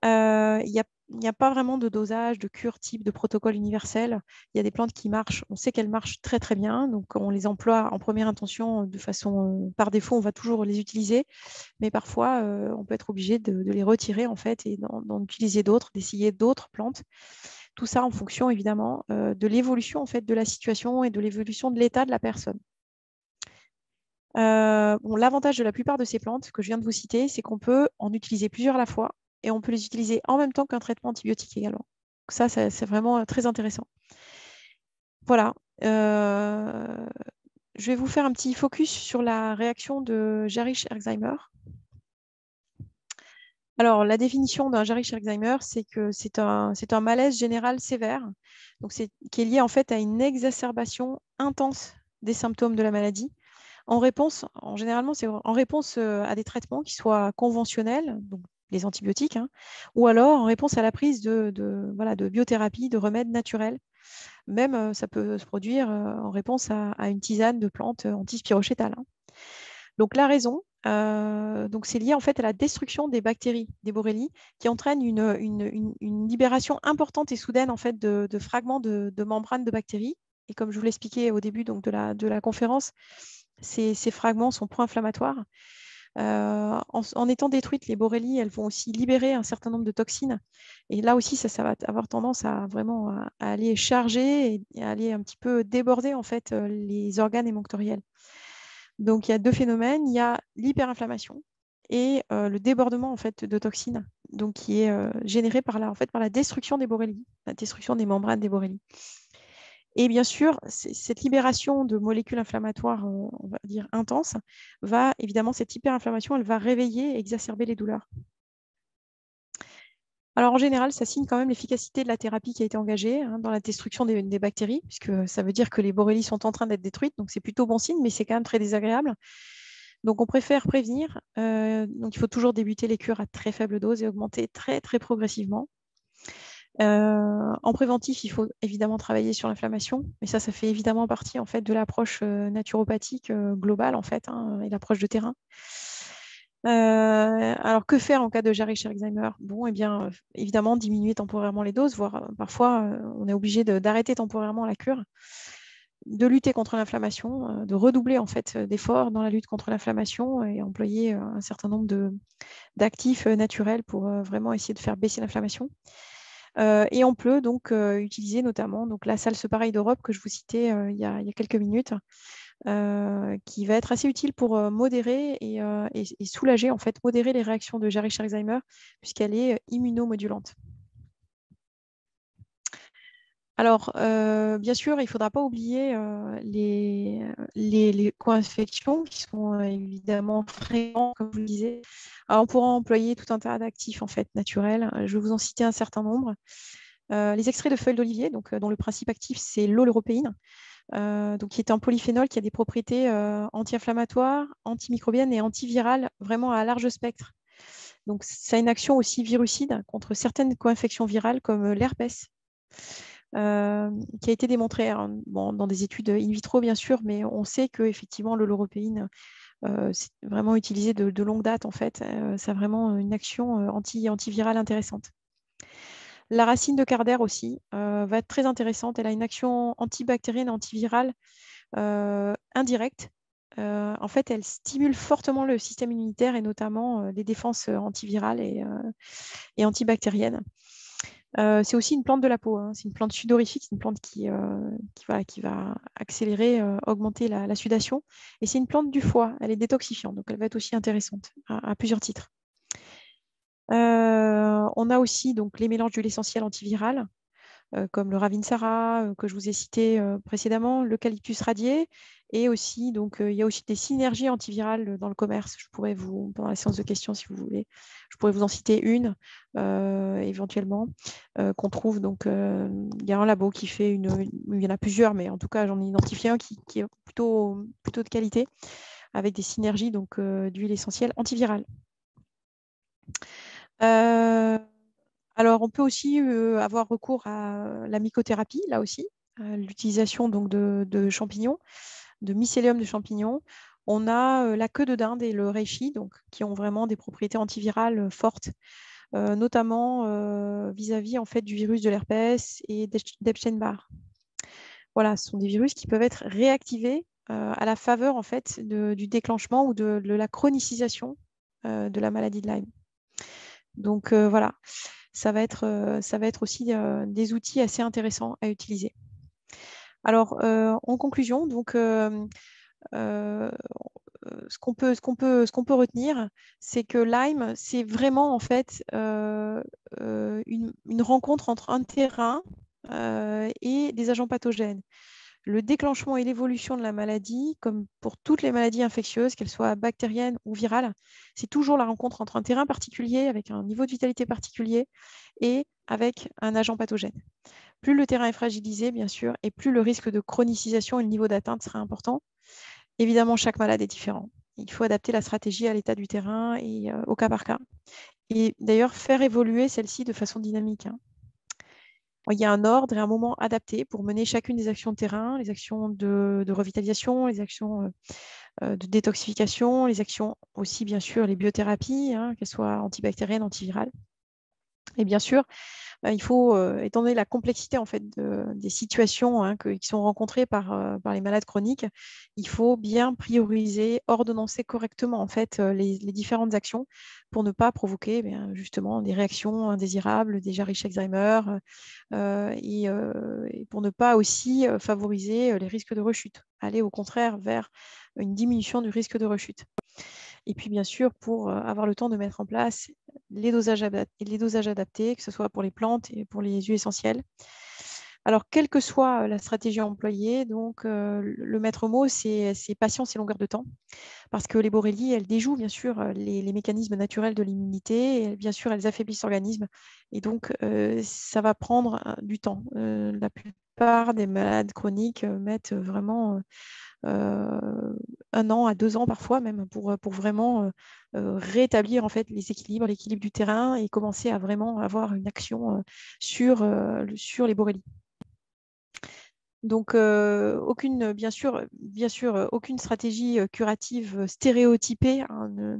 Il n'y a pas vraiment de dosage, de cure type, de protocole universel. Il y a des plantes qui marchent, on sait qu'elles marchent très très bien, donc on les emploie en première intention de façon, par défaut, on va toujours les utiliser, mais parfois on peut être obligé de les retirer en fait et d'en utiliser d'autres, d'essayer d'autres plantes. Tout ça en fonction évidemment de l'évolution en fait de la situation et de l'évolution de l'état de la personne. L'avantage de la plupart de ces plantes que je viens de vous citer, c'est qu'on peut en utiliser plusieurs à la fois et on peut les utiliser en même temps qu'un traitement antibiotique également. Donc ça, c'est vraiment très intéressant. Voilà. Je vais vous faire un petit focus sur la réaction de Jarisch-Herxheimer. Alors, la définition d'un Jarisch-Herxheimer, c'est que c'est un malaise général sévère, donc qui est lié en fait à une exacerbation intense des symptômes de la maladie. Généralement, c'est en réponse à des traitements qui soient conventionnels, donc les antibiotiques, hein, ou alors en réponse à la prise de biothérapie, de remèdes naturels. Même, ça peut se produire en réponse à une tisane de plantes antispirochétales. Hein. Donc, la raison, c'est lié en fait à la destruction des bactéries, des borrélies, qui entraîne une libération importante et soudaine en fait, de fragments de membranes de bactéries. Et comme je vous l'expliquais au début donc, de la conférence, ces fragments sont pro-inflammatoires. En étant détruites, les borrélies, elles vont aussi libérer un certain nombre de toxines. Et là aussi, ça va avoir tendance à vraiment à aller charger et à aller un petit peu déborder en fait, les organes émonctoriels. Donc, il y a deux phénomènes. Il y a l'hyperinflammation et le débordement en fait, de toxines, donc, qui est généré par la destruction des borrélies, la destruction des membranes des borrélies. Et bien sûr, cette libération de molécules inflammatoires, on va dire intenses, cette hyperinflammation, elle va réveiller et exacerber les douleurs. Alors en général, ça signe quand même l'efficacité de la thérapie qui a été engagée hein, dans la destruction des bactéries, puisque ça veut dire que les borrélies sont en train d'être détruites, donc c'est plutôt bon signe, mais c'est quand même très désagréable. Donc on préfère prévenir, donc il faut toujours débuter les cures à très faible dose et augmenter très très progressivement. En préventif, il faut évidemment travailler sur l'inflammation, mais ça fait évidemment partie en fait de l'approche naturopathique globale en fait, hein, et l'approche de terrain. Alors que faire en cas de Jarisch-Herxheimer? Bon, eh bien, évidemment, diminuer temporairement les doses, voire parfois on est obligé d'arrêter temporairement la cure, de lutter contre l'inflammation, de redoubler en fait d'efforts dans la lutte contre l'inflammation et employer un certain nombre d'actifs naturels pour vraiment essayer de faire baisser l'inflammation. Et on peut donc utiliser notamment donc, la salse pareille d'Europe que je vous citais il y a quelques minutes, qui va être assez utile pour modérer et soulager, en fait, modérer les réactions de Jarisch-Herxheimer puisqu'elle est immunomodulante. Alors, bien sûr, il ne faudra pas oublier les co-infections qui sont évidemment fréquentes, comme je vous le disais. Alors, on pourra employer tout un tas d'actifs en fait, naturels. Je vais vous en citer un certain nombre. Les extraits de feuilles d'olivier, donc, dont le principe actif, c'est l'oleuropéine, donc, qui est un polyphénol qui a des propriétés anti-inflammatoires, antimicrobiennes et antivirales, vraiment à large spectre. Donc, ça a une action aussi virucide contre certaines co-infections virales comme l'herpès. Qui a été démontré dans des études in vitro, bien sûr, mais on sait qu'effectivement, l'oleuropéine, c'est vraiment utilisé de longue date, en fait. Ça a vraiment une action antivirale intéressante. La racine de Cardère aussi va être très intéressante. Elle a une action antibactérienne et antivirale indirecte. En fait, elle stimule fortement le système immunitaire et notamment les défenses antivirales et antibactériennes. C'est aussi une plante de la peau, hein. C'est une plante sudorifique, c'est une plante qui va accélérer, augmenter la sudation. Et c'est une plante du foie, elle est détoxifiante, donc elle va être aussi intéressante à plusieurs titres. On a aussi donc, les mélanges d'huile essentielle antivirale, comme le Ravinsara que je vous ai cité précédemment, l'eucalyptus radié, et aussi donc il y a aussi des synergies antivirales dans le commerce. Je pourrais vous, pendant la séance de questions, si vous voulez, je pourrais vous en citer une éventuellement qu'on trouve. Donc il y a un labo qui fait il y en a plusieurs, mais en tout cas j'en ai identifié un qui est plutôt de qualité, avec des synergies donc d'huile essentielle antivirale. Alors, on peut aussi avoir recours à la mycothérapie, là aussi, l'utilisation donc de champignons, de mycélium de champignons. On a la queue de dinde et le reishi, donc, qui ont vraiment des propriétés antivirales fortes, notamment vis-à-vis en fait, du virus de l'herpès et d'Epstein-Barr. Voilà, ce sont des virus qui peuvent être réactivés à la faveur en fait, du déclenchement ou de la chronicisation de la maladie de Lyme. Donc voilà, ça va être aussi des outils assez intéressants à utiliser. Alors, en conclusion, donc, ce qu'on peut retenir, c'est que Lyme, c'est vraiment en fait une rencontre entre un terrain et des agents pathogènes. Le déclenchement et l'évolution de la maladie, comme pour toutes les maladies infectieuses, qu'elles soient bactériennes ou virales, c'est toujours la rencontre entre un terrain particulier avec un niveau de vitalité particulier et avec un agent pathogène. Plus le terrain est fragilisé, bien sûr, et plus le risque de chronicisation et le niveau d'atteinte sera important. Évidemment, chaque malade est différent. Il faut adapter la stratégie à l'état du terrain et au cas par cas. Et d'ailleurs, faire évoluer celle-ci de façon dynamique, hein. Il y a un ordre et un moment adapté pour mener chacune des actions de terrain, les actions de revitalisation, les actions de détoxification, les actions aussi, bien sûr, les biothérapies, hein, qu'elles soient antibactériennes, antivirales. Et bien sûr, il faut, étant donné la complexité en fait, des situations hein, qui sont rencontrées par les malades chroniques, il faut bien prioriser, ordonnancer correctement en fait, les différentes actions pour ne pas provoquer justement des réactions indésirables, des jarry Alzheimer, et pour ne pas aussi favoriser les risques de rechute. Aller au contraire vers une diminution du risque de rechute. Et puis, bien sûr, pour avoir le temps de mettre en place les dosages adaptés, que ce soit pour les plantes et pour les huiles essentielles. Alors, quelle que soit la stratégie employée, donc, le maître mot, c'est patience et longueur de temps. Parce que les borrélies, elles déjouent bien sûr les mécanismes naturels de l'immunité. Et bien sûr, elles affaiblissent l'organisme. Et donc, ça va prendre du temps. La plupart des malades chroniques mettent vraiment 1 an à 2 ans parfois même pour vraiment rétablir en fait l'équilibre du terrain et commencer à vraiment avoir une action sur les borrélies. Donc, bien sûr, aucune stratégie curative stéréotypée hein, ne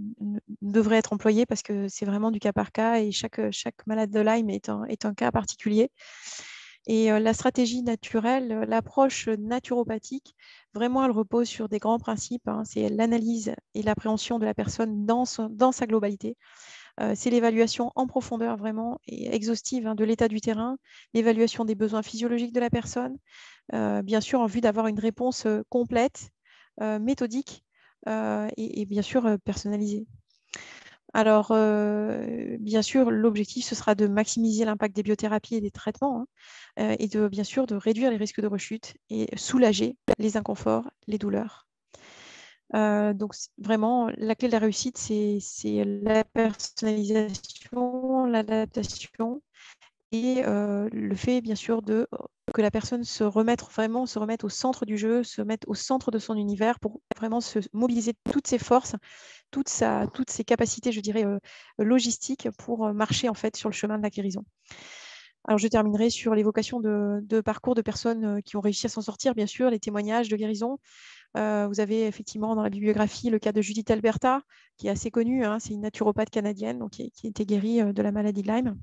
devrait être employée parce que c'est vraiment du cas par cas et chaque malade de Lyme est un cas particulier. Et la stratégie naturelle, l'approche naturopathique, vraiment, elle repose sur des grands principes, hein. C'est l'analyse et l'appréhension de la personne dans sa globalité. C'est l'évaluation en profondeur vraiment et exhaustive hein, de l'état du terrain, l'évaluation des besoins physiologiques de la personne, bien sûr en vue d'avoir une réponse complète, méthodique et bien sûr personnalisée. Alors, bien sûr, l'objectif, ce sera de maximiser l'impact des biothérapies et des traitements, hein, et bien sûr de réduire les risques de rechute et soulager les inconforts, les douleurs. Donc, vraiment, la clé de la réussite, c'est la personnalisation, l'adaptation et le fait, bien sûr, que la personne se remette au centre du jeu, se mette au centre de son univers pour vraiment se mobiliser toutes ses forces, toutes ses capacités, je dirais, logistiques pour marcher en fait sur le chemin de la guérison. Alors, je terminerai sur l'évocation de parcours de personnes qui ont réussi à s'en sortir, bien sûr, les témoignages de guérison. Vous avez effectivement dans la bibliographie le cas de Judith Alberta, qui est assez connue, hein, c'est une naturopathe canadienne donc, qui était guérie de la maladie de Lyme.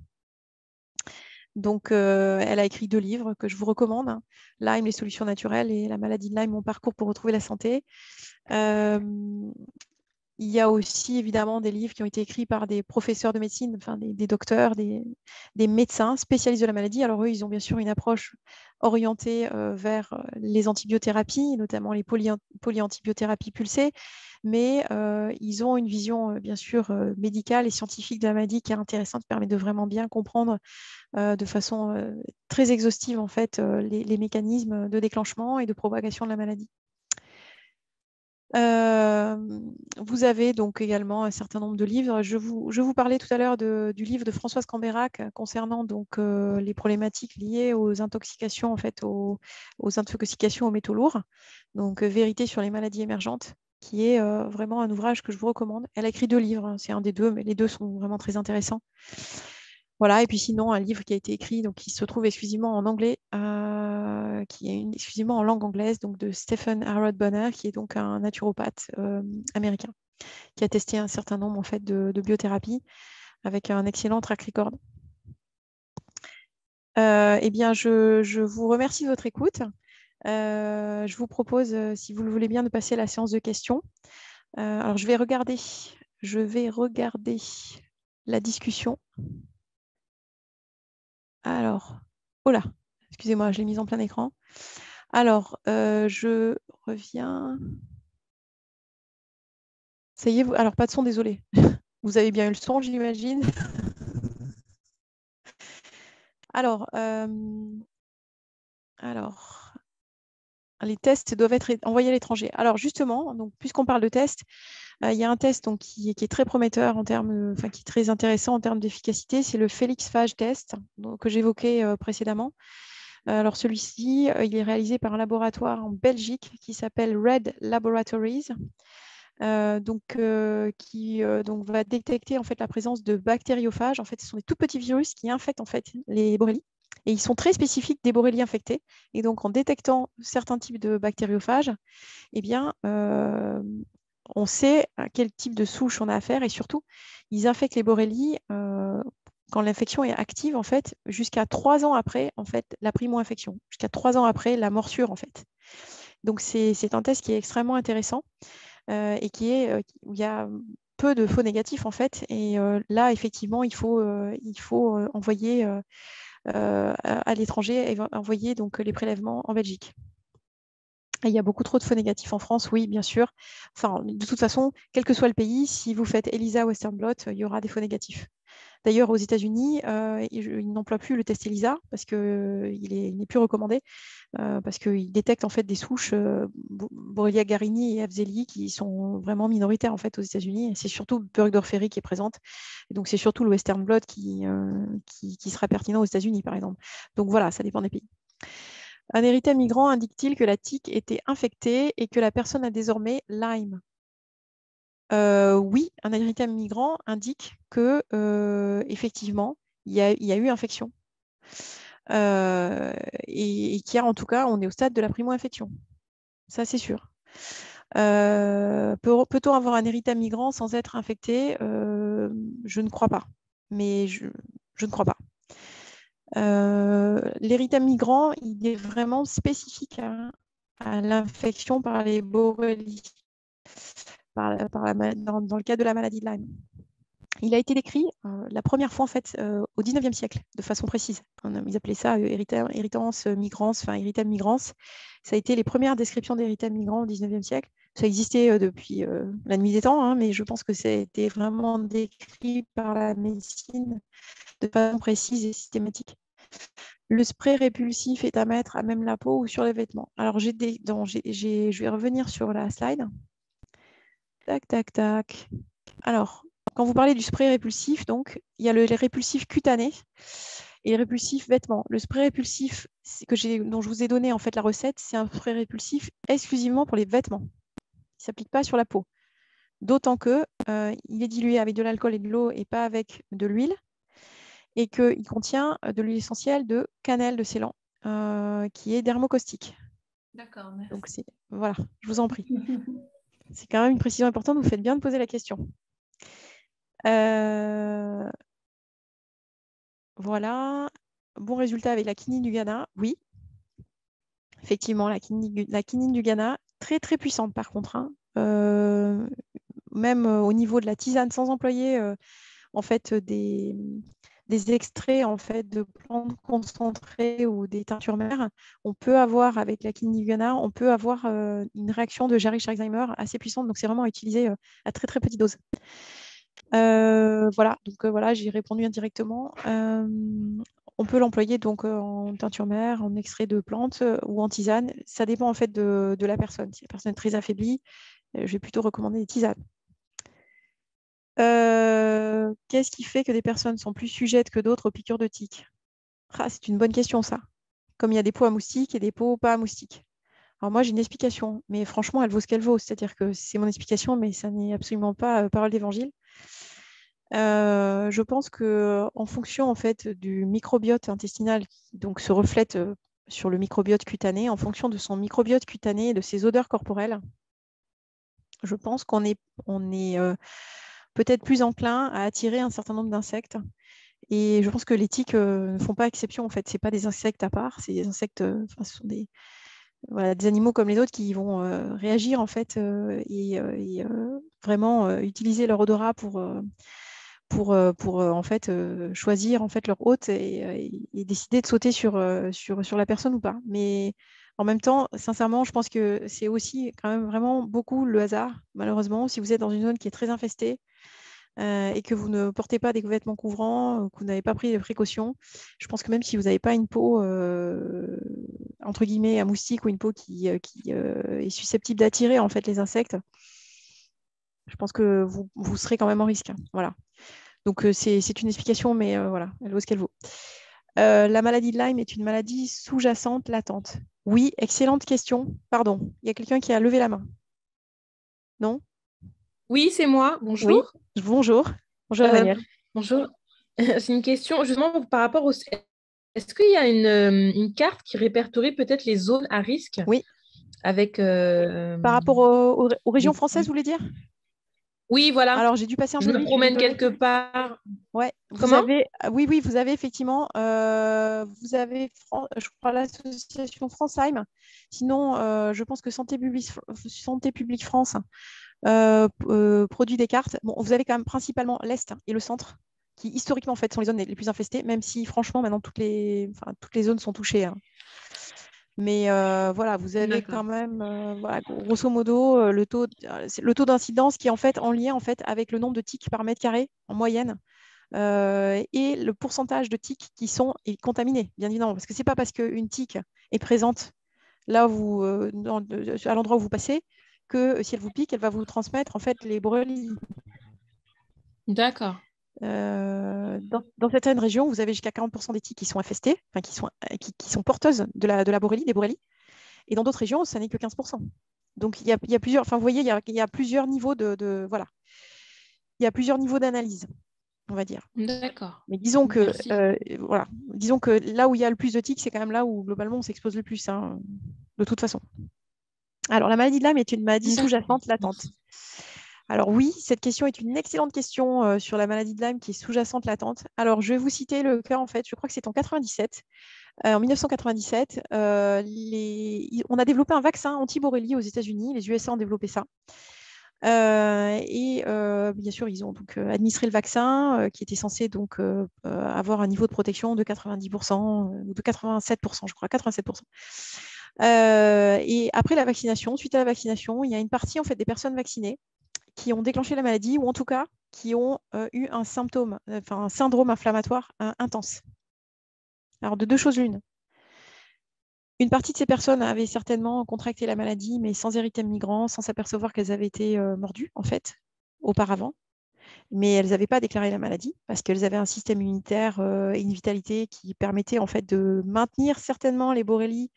Donc, elle a écrit 2 livres que je vous recommande, hein. Lyme, les solutions naturelles et la maladie de Lyme, mon parcours pour retrouver la santé. Il y a aussi évidemment des livres qui ont été écrits par des professeurs de médecine, enfin des docteurs, des médecins spécialistes de la maladie. Alors eux, ils ont bien sûr une approche orientée vers les antibiothérapies, notamment les polyantibiothérapie pulsées, mais ils ont une vision bien sûr médicale et scientifique de la maladie qui est intéressante, qui permet de vraiment bien comprendre de façon très exhaustive en fait les mécanismes de déclenchement et de propagation de la maladie. Vous avez donc également un certain nombre de livres. Je vous parlais tout à l'heure du livre de Françoise Cambérac concernant donc, les problématiques liées aux intoxications, en fait, aux intoxications aux métaux lourds. Donc, Vérité sur les maladies émergentes, qui est vraiment un ouvrage que je vous recommande. Elle a écrit 2 livres, hein, c'est un des 2, mais les 2 sont vraiment très intéressants. Voilà, et puis sinon, un livre qui a été écrit, donc qui se trouve exclusivement en anglais, qui est exclusivement en langue anglaise, donc de Stephen Harrod Bonner, qui est donc un naturopathe américain, qui a testé un certain nombre en fait, de biothérapies avec un excellent track record. Eh bien, je vous remercie de votre écoute. Je vous propose, si vous le voulez bien, de passer à la séance de questions. Alors, je vais regarder la discussion. Alors, oh là, excusez-moi, je l'ai mise en plein écran. Alors, je reviens. Ça y est, alors pas de son, désolé. Vous avez bien eu le son, j'imagine. Alors, les tests doivent être envoyés à l'étranger. Alors, justement, donc, puisqu'on parle de tests, il y a un test donc, qui est très prometteur en termes, qui est très intéressant en termes d'efficacité, c'est le Félix Phage test donc, que j'évoquais précédemment. Alors celui-ci, il est réalisé par un laboratoire en Belgique qui s'appelle Red Laboratories, qui donc, va détecter en fait, la présence de bactériophages. En fait, ce sont des tout petits virus qui infectent en fait, les borrélies. Et ils sont très spécifiques des borrélies infectées. Et donc, en détectant certains types de bactériophages, eh bien, on sait à quel type de souche on a affaire. Et surtout, ils infectent les borrélies quand l'infection est active, en fait, jusqu'à 3 ans après en fait, la primo-infection, jusqu'à 3 ans après la morsure, en fait. Donc, c'est un test qui est extrêmement intéressant et où il y a peu de faux négatifs, en fait. Et là, effectivement, il faut envoyer à l'étranger et envoyer donc, les prélèvements en Belgique. Et il y a beaucoup trop de faux négatifs en France, oui, bien sûr. Enfin, de toute façon, quel que soit le pays, si vous faites ELISA ou Western blot, il y aura des faux négatifs. D'ailleurs, aux États-Unis, ils n'emploient plus le test ELISA parce qu'il n'est plus recommandé, parce qu'il détecte en fait des souches Borrelia garini et Afzeli qui sont vraiment minoritaires en fait aux États-Unis. C'est surtout Burgdorferi qui est présente. Et donc, c'est surtout le Western blot qui sera pertinent aux États-Unis, par exemple. Donc voilà, ça dépend des pays. Un érythème migrant indique-t-il que la tique était infectée et que la personne a désormais Lyme? Oui, un érythème migrant indique que effectivement, il y a eu infection. Et qu'il y a, en tout cas, on est au stade de la primo-infection. Ça, c'est sûr. Peut-on avoir un érythème migrant sans être infecté? Je ne crois pas. Mais je ne crois pas. L'érythème migrant, il est vraiment spécifique à l'infection par les borrélies, dans le cas de la maladie de Lyme. Il a été décrit la première fois en fait, au 19e siècle, de façon précise. Ils appelaient ça érythème migrans. Ça a été les premières descriptions d'érythème migrant au 19e siècle. Ça existait depuis la nuit des temps, hein, mais je pense que ça a été vraiment décrit par la médecine de façon précise et systématique. Le spray répulsif est à mettre à même la peau ou sur les vêtements. Alors, je vais revenir sur la slide. Tac, tac, tac. Alors, quand vous parlez du spray répulsif, donc, il y a les répulsifs cutanés et les répulsifs vêtements. Le spray répulsif dont je vous ai donné en fait la recette, c'est un spray répulsif exclusivement pour les vêtements. Il ne s'applique pas sur la peau. D'autant que il est dilué avec de l'alcool et de l'eau et pas avec de l'huile, et qu'il contient de l'huile essentielle de cannelle de Ceylan, qui est dermocaustique. D'accord, merci. Donc voilà, je vous en prie. C'est quand même une précision importante, vous faites bien de poser la question. Voilà, bon résultat avec la quinine du Ghana, oui. Effectivement, la quinine du Ghana, très très puissante par contre, hein. Même au niveau de la tisane, sans employer en fait des extraits en fait de plantes concentrées ou des teintures mères, on peut avoir avec la quinine du Ghana, on peut avoir une réaction de Jarisch-Alzheimer assez puissante. Donc c'est vraiment à utiliser à très très petite dose. Voilà, donc voilà, j'ai répondu indirectement. On peut l'employer donc en teinture mère, en extrait de plantes ou en tisane. Ça dépend en fait de la personne. Si la personne est très affaiblie, je vais plutôt recommander des tisanes. Qu'est-ce qui fait que des personnes sont plus sujettes que d'autres aux piqûres de tiques? C'est une bonne question, ça. Comme il y a des peaux à moustiques et des peaux pas à moustiques. Alors moi, j'ai une explication, mais franchement, elle vaut ce qu'elle vaut. C'est-à-dire que c'est mon explication, mais ça n'est absolument pas parole d'évangile. Je pense que en fonction en fait du microbiote intestinal qui donc se reflète sur le microbiote cutané, en fonction de son microbiote cutané et de ses odeurs corporelles, je pense qu'on est peut-être plus enclin à attirer un certain nombre d'insectes. Et je pense que les tiques ne font pas exception en fait. C'est pas des insectes à part, c'est des insectes, ce sont des animaux comme les autres qui vont réagir en fait et vraiment utiliser leur odorat pour en fait choisir en fait leur hôte et décider de sauter sur la personne ou pas. Mais en même temps, sincèrement, je pense que c'est aussi quand même vraiment beaucoup le hasard, malheureusement, si vous êtes dans une zone qui est très infestée et que vous ne portez pas des vêtements couvrants, que vous n'avez pas pris de précautions. Je pense que même si vous n'avez pas une peau entre guillemets à moustique ou une peau qui est susceptible d'attirer en fait les insectes, je pense que vous serez quand même en risque. Voilà. Donc c'est une explication, mais voilà, elle vaut ce qu'elle vaut. La maladie de Lyme est une maladie sous-jacente latente. Oui, excellente question. Pardon, il y a quelqu'un qui a levé la main. Non? Oui, c'est moi. Oui, Bonjour. bonjour. Bonjour Daniel. Bonjour. C'est une question justement par rapport au... Est-ce qu'il y a une carte qui répertorie peut-être les zones à risque Oui. avec... Par rapport aux régions françaises, vous voulez dire? Oui, voilà. Alors, j'ai dû passer un Je peu me vite, je suis promène désolée. quelque part. Ouais, Comment? oui, vous avez effectivement, vous avez, je crois, l'association Francheim. Sinon, je pense que Santé publique France produit des cartes. Bon, vous avez quand même principalement l'Est et le centre, qui historiquement, en fait, sont les zones les plus infestées, même si, franchement, maintenant, toutes les zones sont touchées, hein. Mais voilà, vous avez quand même, voilà, grosso modo, c'est le taux d'incidence qui est en fait en lien en fait, avec le nombre de tiques par mètre carré en moyenne et le pourcentage de tiques qui sont contaminés, bien évidemment. Parce que ce n'est pas parce qu'une tique est présente là où, à l'endroit où vous passez que si elle vous pique, elle va vous transmettre en fait les borrélies. D'accord. Dans certaines régions, vous avez jusqu'à 40% des tiques qui sont infestées, enfin, qui sont porteuses de la borrélie, des borrélies. Et dans d'autres régions, ça n'est que 15%. Donc, il y a plusieurs, enfin, vous voyez, il y a plusieurs niveaux voilà. Il y a plusieurs niveaux d'analyse, on va dire. D'accord. Mais disons que, Merci. voilà, disons que là où il y a le plus de tiques, c'est quand même là où, globalement, on s'expose le plus, hein, de toute façon. Alors, la maladie de Lyme est une maladie sous-jacente latente. Alors oui, cette question est une excellente question sur la maladie de Lyme qui est sous-jacente latente. Alors, je vais vous citer le cas, en fait, je crois que c'est en 97. En 1997, on a développé un vaccin anti-borrélie aux États-Unis. Les USA ont développé ça. Bien sûr, ils ont donc administré le vaccin qui était censé donc avoir un niveau de protection de 90% ou de 87%, je crois, 87%. Et après la vaccination, suite à la vaccination, il y a une partie en fait, des personnes vaccinées qui ont déclenché la maladie ou en tout cas qui ont eu un symptôme, enfin un syndrome inflammatoire intense. Alors de deux choses l'une. Une partie de ces personnes avaient certainement contracté la maladie, mais sans érythème migrant, sans s'apercevoir qu'elles avaient été mordues en fait auparavant. Mais elles n'avaient pas déclaré la maladie parce qu'elles avaient un système immunitaire et une vitalité qui permettait en fait de maintenir certainement les borrélies,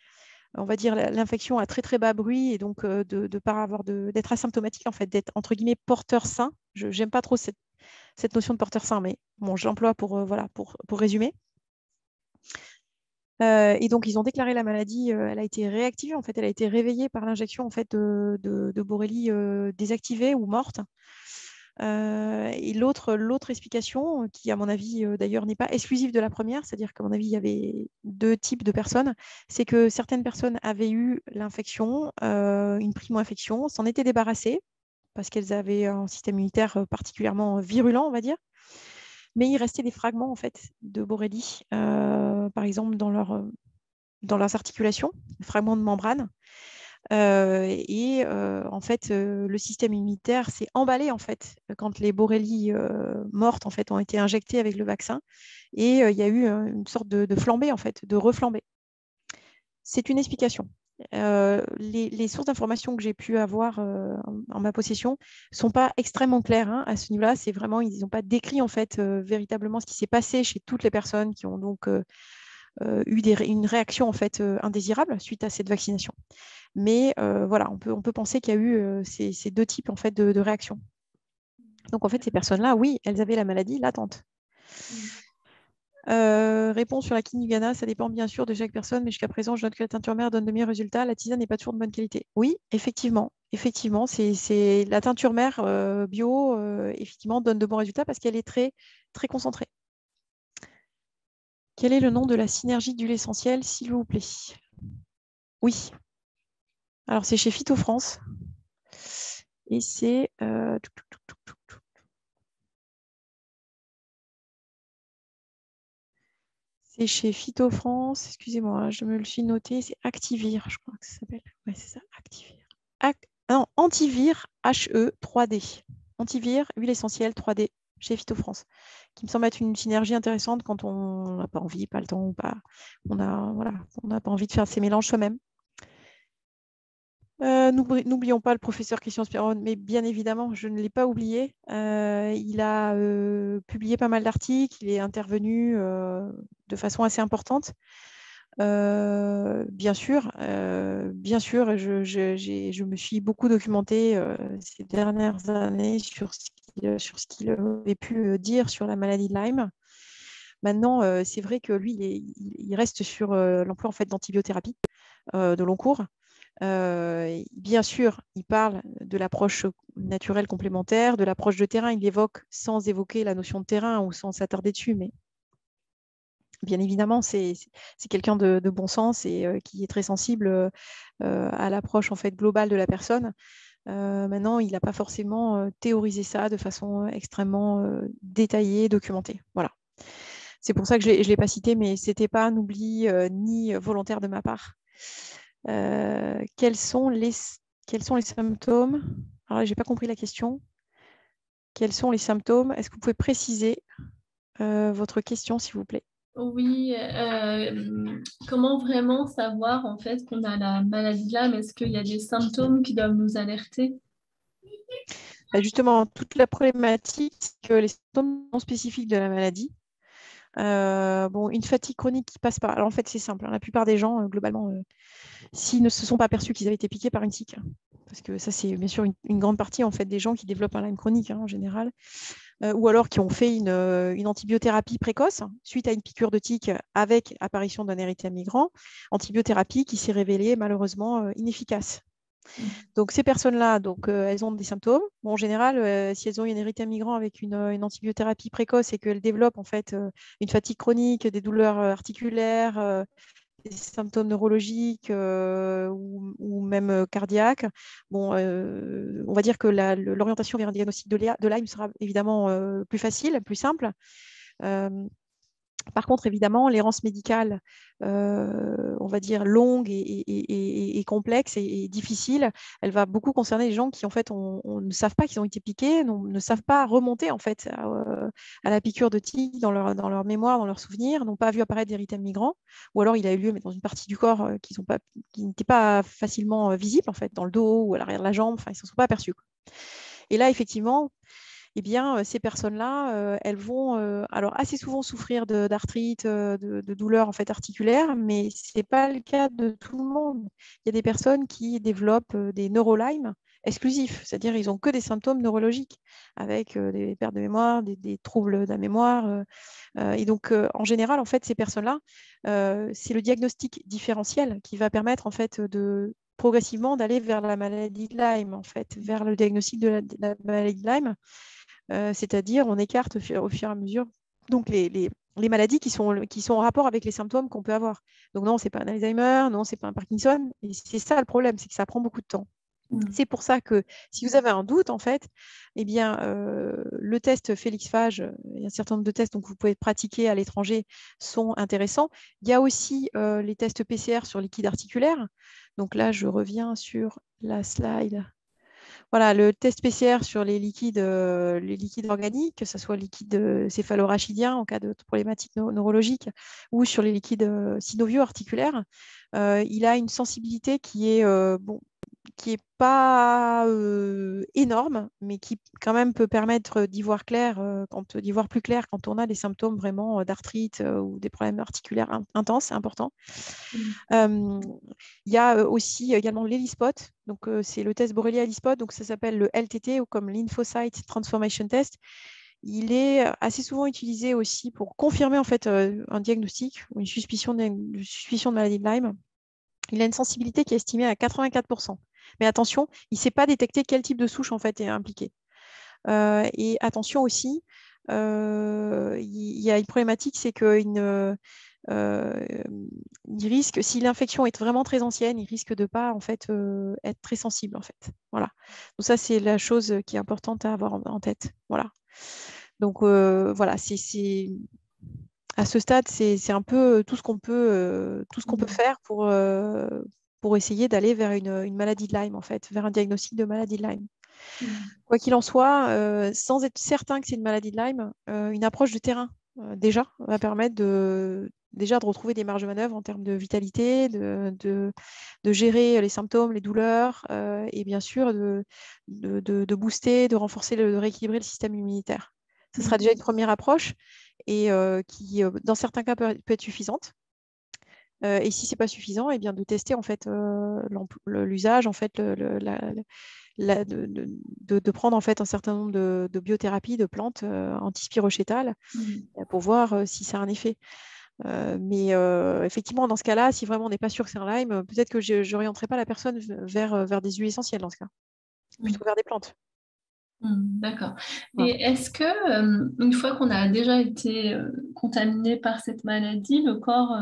on va dire l'infection à très très bas bruit et donc de pas avoir d'être asymptomatique en fait, d'être entre guillemets porteur sain. Je n'aime pas trop cette notion de porteur sain, mais bon, je l'emploie pour voilà pour résumer. Et donc ils ont déclaré la maladie, elle a été réactivée en fait, elle a été réveillée par l'injection en fait de borrélie désactivée ou morte. Et l'autre explication, qui à mon avis d'ailleurs n'est pas exclusive de la première, c'est-à-dire qu'à mon avis il y avait deux types de personnes, c'est que certaines personnes avaient eu l'infection, une primo-infection, s'en étaient débarrassées parce qu'elles avaient un système immunitaire particulièrement virulent, on va dire, mais il restait des fragments en fait de borrélie, par exemple dans leurs articulations, des fragments de membrane. En fait, le système immunitaire s'est emballé en fait quand les borrélies mortes en fait ont été injectées avec le vaccin et il y a eu une sorte de flambée en fait, de reflambée. C'est une explication. Les sources d'informations que j'ai pu avoir en ma possession ne sont pas extrêmement claires hein, à ce niveau-là. C'est vraiment, ils n'ont pas décrit en fait véritablement ce qui s'est passé chez toutes les personnes qui ont donc eu une réaction en fait indésirable suite à cette vaccination. Mais voilà, on peut penser qu'il y a eu ces deux types en fait, de réactions. Donc en fait, ces personnes-là, oui, elles avaient la maladie latente. Réponse sur la Kinugana, ça dépend bien sûr de chaque personne, mais jusqu'à présent, je note que la teinture mère donne de meilleurs résultats. La tisane n'est pas toujours de bonne qualité. Oui, effectivement, c'est la teinture mère bio, effectivement, donne de bons résultats parce qu'elle est très, très concentrée. Quel est le nom de la synergie d'huile essentielle, s'il vous plaît? Oui. Alors, c'est chez Phytofrance. Et c'est... c'est chez Phytofrance. Excusez-moi, je me le suis noté. C'est Activir, je crois que ça s'appelle. Oui, c'est ça, Activir. Non, Antivir HE 3D. Antivir, huile essentielle 3D chez Phytofrance, qui me semble être une synergie intéressante quand on n'a pas envie, pas le temps, ou pas, on n'a pas envie de faire ces mélanges soi-même. N'oublions pas le professeur Christian Spiron, mais bien évidemment, je ne l'ai pas oublié. Il a publié pas mal d'articles, il est intervenu de façon assez importante. Bien sûr, je me suis beaucoup documentée ces dernières années sur ce qu'il avait pu dire sur la maladie de Lyme. Maintenant, c'est vrai que lui, il reste sur l'emploi en fait, d'antibiothérapie de long cours. Bien sûr, il parle de l'approche naturelle complémentaire, de l'approche de terrain. Il évoque sans évoquer la notion de terrain ou sans s'attarder dessus, mais bien évidemment, c'est quelqu'un de bon sens et qui est très sensible à l'approche en fait, globale de la personne. Maintenant, il n'a pas forcément théorisé ça de façon extrêmement détaillée, documentée. Voilà. C'est pour ça que je ne l'ai pas cité, mais ce n'était pas un oubli ni volontaire de ma part. Quels sont les symptômes? Alors, je n'ai pas compris la question. Quels sont les symptômes? Est-ce que vous pouvez préciser votre question, s'il vous plaît? Oui, comment vraiment savoir en fait qu'on a la maladie de Lyme? Est-ce qu'il y a des symptômes qui doivent nous alerter? Justement, toute la problématique, c'est que les symptômes sont spécifiques de la maladie. Une fatigue chronique qui passe pas. Alors en fait, c'est simple. Hein, la plupart des gens, globalement, s'ils ne se sont pas aperçus qu'ils avaient été piqués par une tique, parce que ça, c'est bien sûr une grande partie en fait des gens qui développent un Lyme chronique en général, ou alors qui ont fait une antibiothérapie précoce suite à une piqûre de tique avec apparition d'un érythème migrant, antibiothérapie qui s'est révélée malheureusement inefficace. Donc ces personnes-là, elles ont des symptômes. Bon, en général, si elles ont une érythème migrant avec une antibiothérapie précoce et qu'elles développent en fait une fatigue chronique, des douleurs articulaires, des symptômes neurologiques ou même cardiaques, on va dire que l'orientation vers un diagnostic de Lyme sera évidemment plus facile, plus simple. Par contre, évidemment, l'errance médicale, on va dire longue et complexe et difficile, elle va beaucoup concerner les gens qui, en fait, ne savent pas qu'ils ont été piqués, ne savent pas remonter, en fait, à la piqûre de tige dans leur mémoire, dans leurs souvenirs, n'ont pas vu apparaître d'érythème migrant, ou alors il a eu lieu, mais dans une partie du corps qui n'était pas facilement visible, en fait, dans le dos ou à l'arrière de la jambe, enfin, ils ne s'en sont pas aperçus, quoi. Et là, effectivement, eh bien, ces personnes-là, elles vont alors assez souvent souffrir d'arthrite, de douleurs en fait, articulaires, mais ce n'est pas le cas de tout le monde. Il y a des personnes qui développent des neurolymes exclusifs, c'est-à-dire ils n'ont que des symptômes neurologiques, avec des pertes de mémoire, des troubles de la mémoire. Et donc, en général, en fait, ces personnes-là, c'est le diagnostic différentiel qui va permettre en fait, progressivement d'aller vers la maladie de Lyme, en fait, vers le diagnostic de la maladie de Lyme. C'est-à-dire on écarte au fur et à mesure donc les maladies qui sont en rapport avec les symptômes qu'on peut avoir. Donc non, ce n'est pas un Alzheimer, non, ce n'est pas un Parkinson. Et c'est ça le problème, c'est que ça prend beaucoup de temps. C'est pour ça que si vous avez un doute, en fait, eh bien, le test Félix-Phage, il y a un certain nombre de tests que vous pouvez pratiquer à l'étranger sont intéressants. Il y a aussi les tests PCR sur liquide articulaire. Donc là, je reviens sur la slide. Voilà, le test PCR sur les liquides organiques, que ce soit liquide céphalorachidien en cas de problématiques neurologiques ou sur les liquides synovio articulaires, il a une sensibilité qui est qui n'est pas énorme, mais qui quand même peut permettre d'y voir plus clair quand on a des symptômes vraiment d'arthrite ou des problèmes articulaires intenses, importants. Il y a aussi également l'ELISpot, donc c'est le test Borrelia ELISpot, donc ça s'appelle le LTT ou comme Lymphocyte Transformation Test. Il est assez souvent utilisé aussi pour confirmer en fait un diagnostic ou une suspicion de maladie de Lyme. Il a une sensibilité qui est estimée à 84%. Mais attention, il ne sait pas détecter quel type de souche en fait est impliqué. Et attention aussi, il y a une problématique, c'est qu'il risque, si l'infection est vraiment très ancienne, il risque de ne pas en fait, être très sensible. En fait. Voilà. Donc ça, c'est la chose qui est importante à avoir en tête. Voilà. Donc voilà, à ce stade, c'est un peu tout ce qu'on peut faire pour essayer d'aller vers une maladie de Lyme, en fait, vers un diagnostic de maladie de Lyme. Quoi qu'il en soit, sans être certain que c'est une maladie de Lyme, une approche de terrain, déjà, va permettre de retrouver des marges de manœuvre en termes de vitalité, de gérer les symptômes, les douleurs, et bien sûr de booster, de renforcer, de rééquilibrer le système immunitaire. Ce sera déjà une première approche et qui, dans certains cas, peut être suffisante. Et si ce n'est pas suffisant, eh bien, de tester en fait, l'usage, en fait, de prendre en fait un certain nombre de biothérapies, de plantes antispirochétales pour voir si ça a un effet. Mais effectivement, dans ce cas-là, si vraiment on n'est pas sûr que c'est un Lyme, peut-être que je n'orienterai pas la personne vers des huiles essentielles dans ce cas, plutôt vers des plantes. D'accord. Voilà. Et est-ce que, une fois qu'on a déjà été contaminé par cette maladie, le corps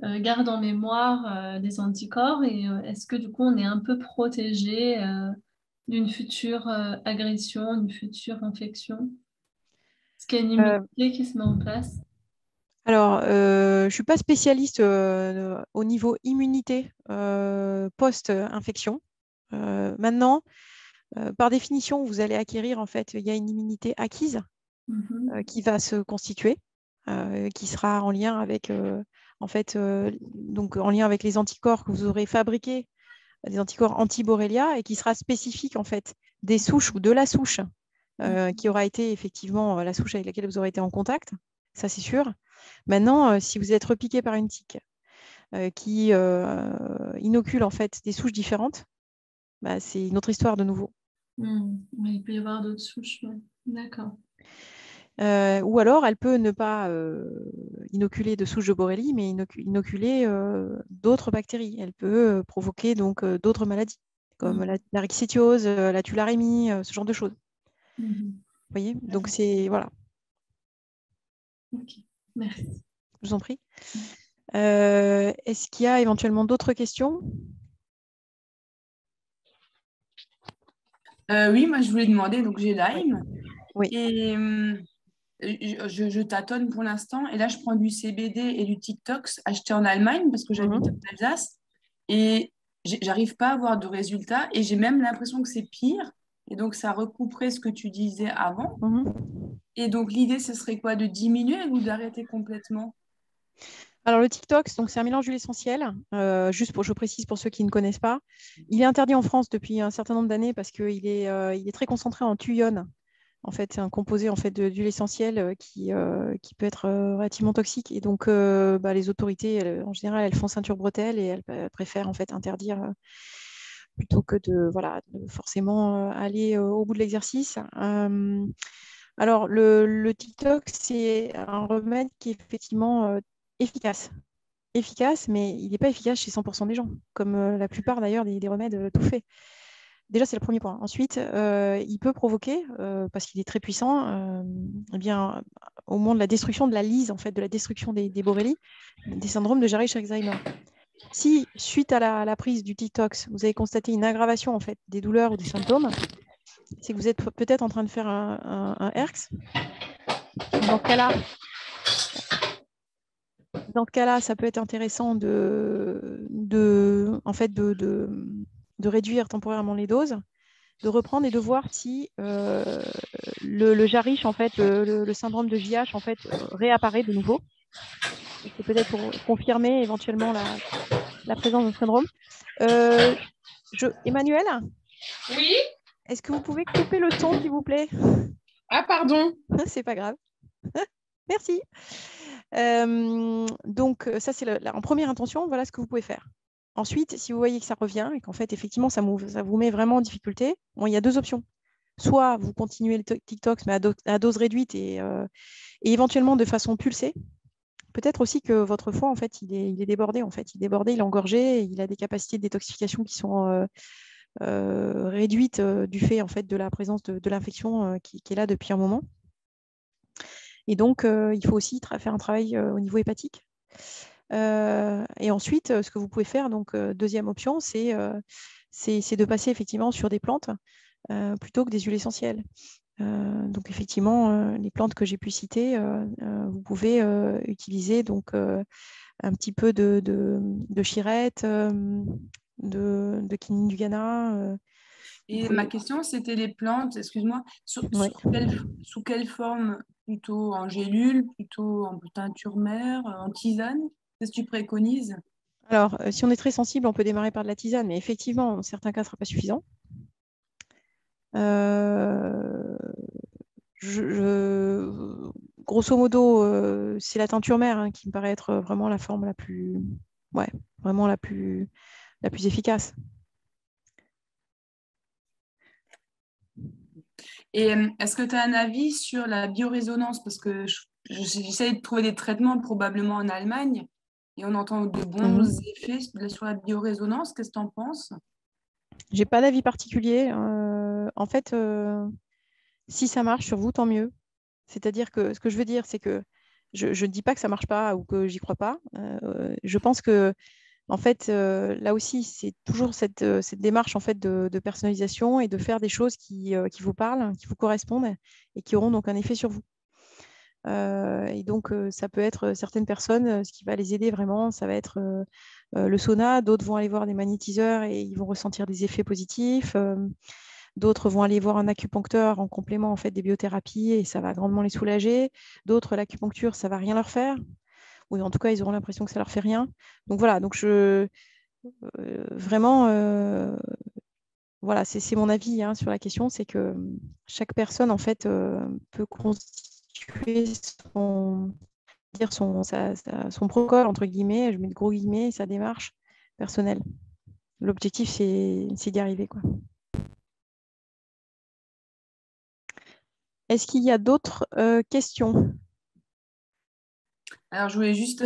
garde en mémoire des anticorps et est-ce que du coup on est un peu protégé d'une future agression, d'une future infection? Est-ce qu'il y a une immunité qui se met en place? Alors, je ne suis pas spécialiste au niveau immunité post-infection. Maintenant, par définition, vous allez acquérir, en fait, il y a une immunité acquise qui va se constituer, qui sera en lien avec, donc en lien avec les anticorps que vous aurez fabriqués, des anticorps anti-Borrelia, et qui sera spécifique, en fait, des souches ou de la souche qui aura été effectivement la souche avec laquelle vous aurez été en contact, ça c'est sûr. Maintenant, si vous êtes repiqué par une tique qui inocule en fait des souches différentes, bah, c'est une autre histoire de nouveau. Il peut y avoir d'autres souches, ouais. D'accord. Ou alors, elle peut ne pas inoculer de souches de Borrelie, mais inoculer d'autres bactéries. Elle peut provoquer donc d'autres maladies, comme la rickétiose, la tularemie, ce genre de choses. Vous voyez? Donc, c'est... Voilà. Ok, merci. Je vous en prie. Est-ce qu'il y a éventuellement d'autres questions? Oui, moi je voulais demander, donc j'ai Lyme. Oui. Et je tâtonne pour l'instant. Et là, je prends du CBD et du TikTok acheté en Allemagne parce que j'habite en Alsace. Et j'arrive pas à avoir de résultats. Et j'ai même l'impression que c'est pire. Et donc, ça recouperait ce que tu disais avant. Et donc, l'idée, ce serait quoi? De diminuer ou d'arrêter complètement? Alors, le TikTok, donc, c'est un mélange d'huile essentielle. Je précise pour ceux qui ne connaissent pas. Il est interdit en France depuis un certain nombre d'années parce qu'il est, il est très concentré en thuone. En fait, c'est un composé en fait, d'huile essentielle qui peut être relativement toxique. Et donc, les autorités, en général, elles font ceinture bretelle et elles préfèrent en fait interdire plutôt que de forcément aller au bout de l'exercice. Alors, le TikTok, c'est un remède qui est effectivement efficace. Efficace, mais il n'est pas efficace chez 100% des gens, comme la plupart d'ailleurs des remèdes tout faits. Déjà, c'est le premier point. Ensuite, il peut provoquer, parce qu'il est très puissant, eh bien, au moment de la destruction de la lyse, en fait, de la destruction des borrélies, des syndromes de Jarry-Alzheimer. Si, suite à la prise du TikTok, vous avez constaté une aggravation en fait, des douleurs ou des symptômes, c'est que vous êtes peut-être en train de faire un ERX. Dans ce cas-là, ça peut être intéressant en fait, de réduire temporairement les doses, de reprendre et de voir si le JARIH, en fait, le syndrome de JH, en fait, réapparaît de nouveau. C'est peut-être pour confirmer éventuellement la présence d'un syndrome. Emmanuel, Oui. est-ce que vous pouvez couper le son, s'il vous plaît? Ah, pardon. C'est pas grave. Merci. Donc, ça, c'est en première intention, voilà ce que vous pouvez faire. Ensuite, si vous voyez que ça revient et qu'en fait, effectivement, ça vous met vraiment en difficulté, bon, il y a deux options. Soit vous continuez le TikTok, mais à dose réduite et éventuellement de façon pulsée. Peut-être aussi que votre foie, en fait, il est débordé. En fait. Il est débordé, il est engorgé, et il a des capacités de détoxification qui sont réduites du fait en fait, de la présence de l'infection qui est là depuis un moment. Et donc, il faut aussi faire un travail au niveau hépatique. Et ensuite, ce que vous pouvez faire, donc deuxième option, c'est de passer effectivement sur des plantes plutôt que des huiles essentielles. Donc effectivement, les plantes que j'ai pu citer, vous pouvez utiliser donc un petit peu de chirette, de quinine du Ghana. Et ma question, c'était les plantes, excuse-moi, Ouais. sous quelle forme? Plutôt en gélule, plutôt en teinture mère, en tisane? Qu'est-ce que tu préconises? Alors, si on est très sensible, on peut démarrer par de la tisane, mais effectivement, en certains cas, ce ne sera pas suffisant. Grosso modo, c'est la teinture mère hein, qui me paraît être vraiment la forme vraiment la plus efficace. Et est-ce que tu as un avis sur la biorésonance? Parce que j'essaie de trouver des traitements probablement en Allemagne et on entend de bons effets sur la biorésonance. Qu'est-ce que tu en penses? J'ai pas d'avis particulier. En fait, si ça marche sur vous, tant mieux. C'est-à-dire que ce que je veux dire, c'est que je ne dis pas que ça marche pas ou que j'y crois pas. Je pense que en fait, là aussi, c'est toujours cette démarche en fait, de personnalisation et de faire des choses qui vous parlent, qui vous correspondent et qui auront donc un effet sur vous. Et donc, ça peut être certaines personnes, ce qui va les aider vraiment, ça va être le sauna. D'autres vont aller voir des magnétiseurs et ils vont ressentir des effets positifs. D'autres vont aller voir un acupuncteur en complément en fait, des biothérapies et ça va grandement les soulager. D'autres, l'acupuncture, ça ne va rien leur faire. Ou en tout cas, ils auront l'impression que ça ne leur fait rien. Donc voilà, donc vraiment, voilà, c'est mon avis hein, sur la question, c'est que chaque personne en fait peut constituer son protocole, entre guillemets, je mets de gros guillemets, sa démarche personnelle. L'objectif, c'est d'y arriver, quoi. Est-ce qu'il y a d'autres questions? Alors, je voulais juste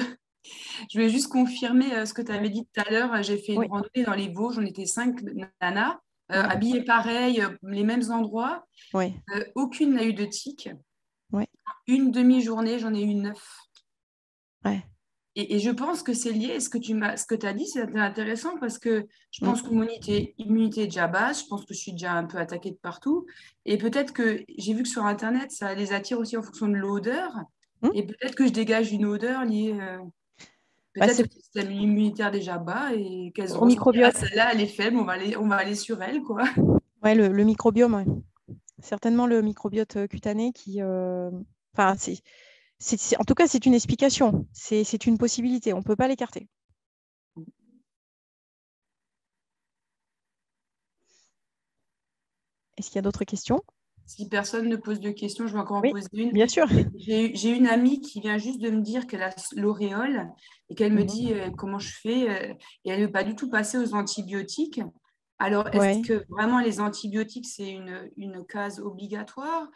confirmer ce que tu avais dit tout à l'heure. J'ai fait une Oui. randonnée dans les Vosges, on était 5 nanas, habillées pareil, les mêmes endroits. Oui. Aucune n'a eu de tic. Oui. Une demi-journée, j'en ai eu 9. Ouais. Et je pense que c'est lié, ce que tu as dit, c'est intéressant parce que je pense que mon immunité est déjà basse, je pense que je suis déjà un peu attaquée de partout. Et peut-être que j'ai vu que sur Internet, ça les attire aussi en fonction de l'odeur. Hmm. Et peut-être que je dégage une odeur liée Bah, peut-être au système immunitaire déjà bas et qu'elles au vont se dire, ah, microbiote. celle-là, elle est faible, on va aller sur elle, quoi. Ouais, le microbiome, ouais. Certainement le microbiote cutané qui. Enfin, en tout cas, c'est une explication. C'est une possibilité. On ne peut pas l'écarter. Est-ce qu'il y a d'autres questions? Si personne ne pose de questions, je vais encore en Oui, poser une. bien sûr. J'ai une amie qui vient juste de me dire qu'elle a l'auréole et qu'elle me Mhm. dit comment je fais et elle ne veut pas du tout passer aux antibiotiques. Alors, est-ce Ouais. que vraiment les antibiotiques, c'est une case obligatoire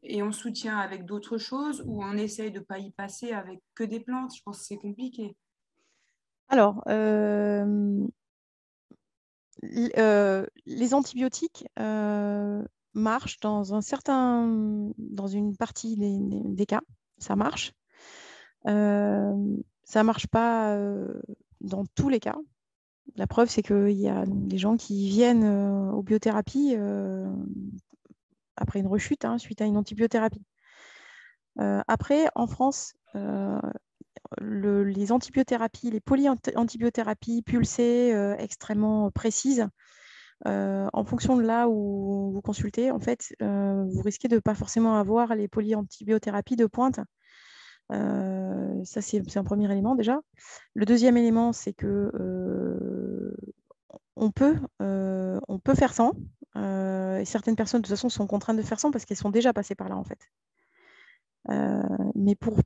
et on soutient avec d'autres choses ou on essaye de ne pas y passer avec que des plantes? Je pense que c'est compliqué. Alors, les antibiotiques marchent dans une partie des cas. Ça marche. Ça marche pas dans tous les cas. La preuve, c'est qu'il y a des gens qui viennent aux biothérapies après une rechute suite à une antibiothérapie. Après, en France, les antibiothérapies, les polyantibiothérapie pulsées extrêmement précises, en fonction de là où vous consultez, en fait, vous risquez de ne pas forcément avoir les polyantibiothérapie de pointe. Ça, c'est un premier élément déjà. Le deuxième élément, c'est que on peut faire sans. Et certaines personnes, de toute façon, sont contraintes de faire sans parce qu'elles sont déjà passées par là, en fait. Mais pour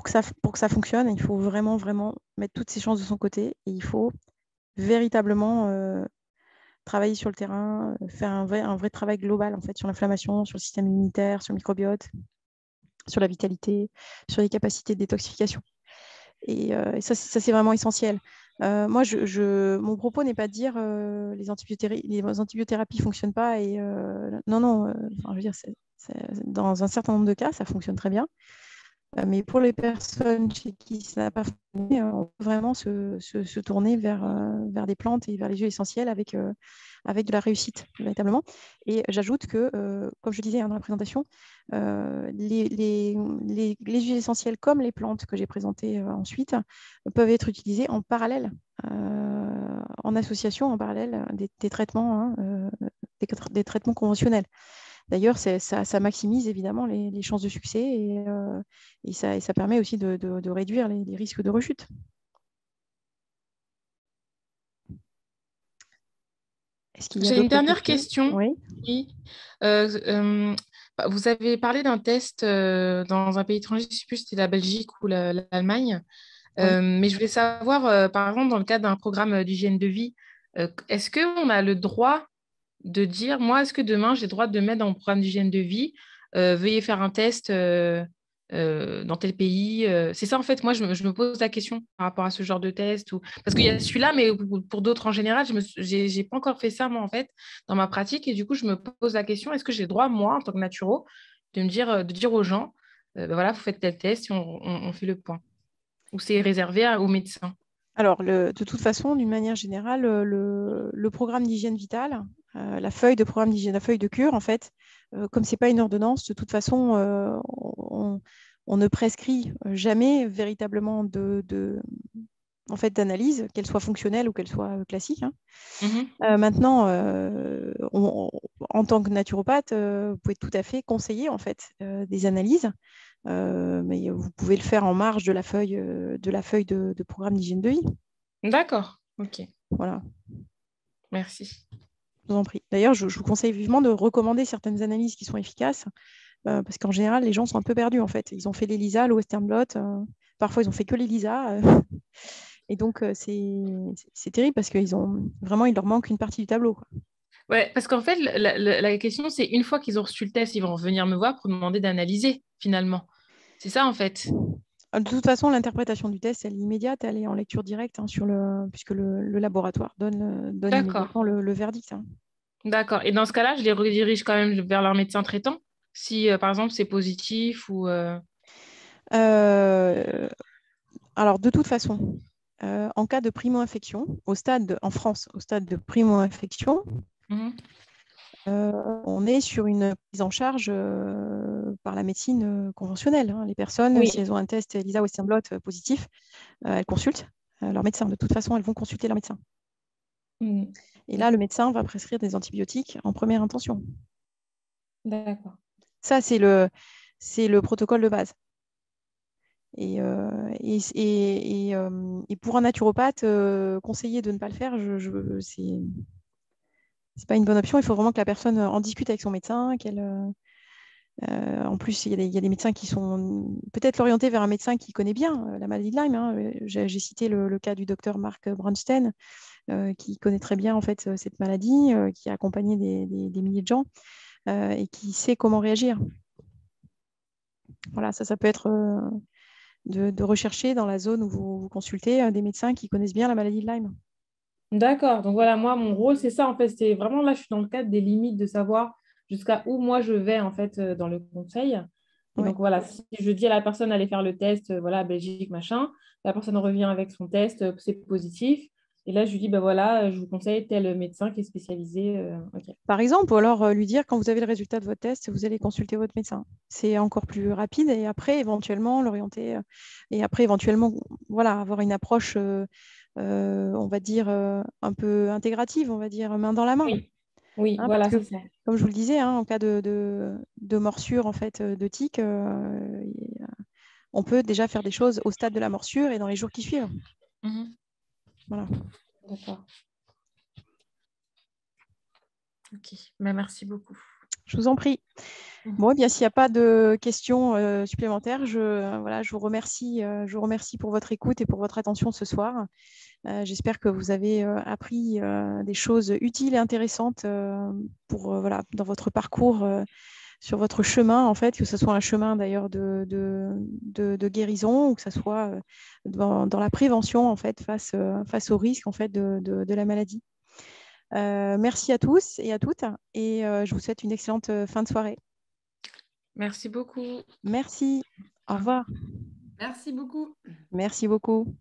que ça fonctionne, il faut vraiment, vraiment mettre toutes ses chances de son côté et il faut véritablement travailler sur le terrain, faire un vrai travail global en fait, sur l'inflammation, sur le système immunitaire, sur le microbiote, sur la vitalité, sur les capacités de détoxification. Et ça, c'est vraiment essentiel. Moi, mon propos n'est pas de dire les antibiothérapies ne fonctionnent pas. Non, non, je veux dire, dans un certain nombre de cas, ça fonctionne très bien. Mais pour les personnes chez qui ça n'a pas fonctionné, on peut vraiment se tourner vers des plantes et vers les huiles essentielles avec de la réussite, véritablement. Et j'ajoute que, comme je disais dans la présentation, les huiles essentielles comme les plantes que j'ai présentées ensuite peuvent être utilisées en parallèle, en association, en parallèle des traitements, des traitements conventionnels. D'ailleurs, ça maximise évidemment les chances de succès et ça permet aussi de réduire les risques de rechute. Est-ce qu'il y a J'ai une d'autres dernière questions? question. Oui. Oui. Vous avez parlé d'un test dans un pays étranger, je ne sais plus si c'était la Belgique ou l'Allemagne. Oui. Mais je voulais savoir, par exemple, dans le cadre d'un programme d'hygiène de vie, est-ce qu'on a le droit de dire, moi, est-ce que demain, j'ai le droit de mettre dans mon programme d'hygiène de vie, veuillez faire un test dans tel pays. C'est ça, en fait, moi, je me pose la question par rapport à ce genre de test. Parce qu'il y a celui-là, mais pour d'autres en général, je n'ai pas encore fait ça, moi, en fait, dans ma pratique. Et du coup, je me pose la question, est-ce que j'ai le droit, moi, en tant que naturo, de dire aux gens, ben voilà, vous faites tel test et on fait le point. Ou c'est réservé aux médecins? Alors, de toute façon, d'une manière générale, le programme d'hygiène vitale, la feuille de programme d'hygiène, la feuille de cure, en fait, comme ce n'est pas une ordonnance, de toute façon, on ne prescrit jamais véritablement en fait, d'analyse, qu'elle soit fonctionnelle ou qu'elle soit classique. Maintenant, en tant que naturopathe, vous pouvez tout à fait conseiller en fait, des analyses, mais vous pouvez le faire en marge de la feuille de programme d'hygiène de vie. D'accord, ok, Voilà, merci. je vous en prie. D'ailleurs, je vous conseille vivement de recommander certaines analyses qui sont efficaces, parce qu'en général, les gens sont un peu perdus en fait. Ils ont fait l'ELISA, le Western blot, parfois ils ont fait que l'ELISA. Et donc, c'est terrible parce qu'ils il leur manque une partie du tableau, quoi. Ouais, parce qu'en fait, la question, c'est une fois qu'ils ont reçu le test, ils vont venir me voir pour demander d'analyser, finalement. C'est ça, en fait. De toute façon, l'interprétation du test, elle est immédiate, elle est en lecture directe puisque le laboratoire donne D'accord, immédiatement le verdict. d'accord. Et dans ce cas-là, je les redirige quand même vers leur médecin traitant, si, par exemple, c'est positif ou... Euh, Alors, de toute façon, en cas de primo-infection, en France, au stade de primo-infection, on est sur une prise en charge par la médecine conventionnelle. Les personnes, si elles ont un test ELISA Western blot positif, elles consultent leur médecin. De toute façon, elles vont consulter leur médecin. Et là, le médecin va prescrire des antibiotiques en première intention. D'accord. Ça, c'est le protocole de base. Et pour un naturopathe, conseiller de ne pas le faire, c'est pas une bonne option. Il faut vraiment que la personne en discute avec son médecin. En plus, il y a des médecins qui sont peut-être l'orienter vers un médecin qui connaît bien la maladie de Lyme. J'ai cité le cas du docteur Marc Bronstein, qui connaît très bien en fait cette maladie, qui a accompagné des milliers de gens et qui sait comment réagir. Voilà, ça peut être de rechercher dans la zone où vous consultez des médecins qui connaissent bien la maladie de Lyme. D'accord. Donc voilà, moi, mon rôle, c'est ça, en fait. C'est vraiment là, je suis dans le cadre des limites de savoir jusqu'à où moi je vais, en fait, dans le conseil. Et donc voilà, si je dis à la personne d'aller faire le test, voilà, Belgique, machin, la personne revient avec son test, c'est positif. Et là, je lui dis, ben voilà, je vous conseille tel médecin qui est spécialisé. Ok. Par exemple, ou alors lui dire, quand vous avez le résultat de votre test, vous allez consulter votre médecin. C'est encore plus rapide et après, éventuellement, l'orienter. Et après, éventuellement, voilà, avoir une approche, on va dire, un peu intégrative, on va dire, main dans la main. Oui, voilà, parce que, c'est ça. comme je vous le disais, en cas de morsure en fait, de tique, on peut déjà faire des choses au stade de la morsure et dans les jours qui suivent. Voilà. D'accord. Ok, merci beaucoup. Je vous en prie. Bon, eh bien, s'il n'y a pas de questions supplémentaires, je vous remercie pour votre écoute et pour votre attention ce soir. J'espère que vous avez appris des choses utiles et intéressantes dans votre parcours, sur votre chemin, en fait, que ce soit un chemin d'ailleurs de guérison ou que ce soit dans la prévention en fait, face au risque en fait, de la maladie. Merci à tous et à toutes et je vous souhaite une excellente fin de soirée. Merci beaucoup. Merci. Au revoir. Merci beaucoup. Merci beaucoup.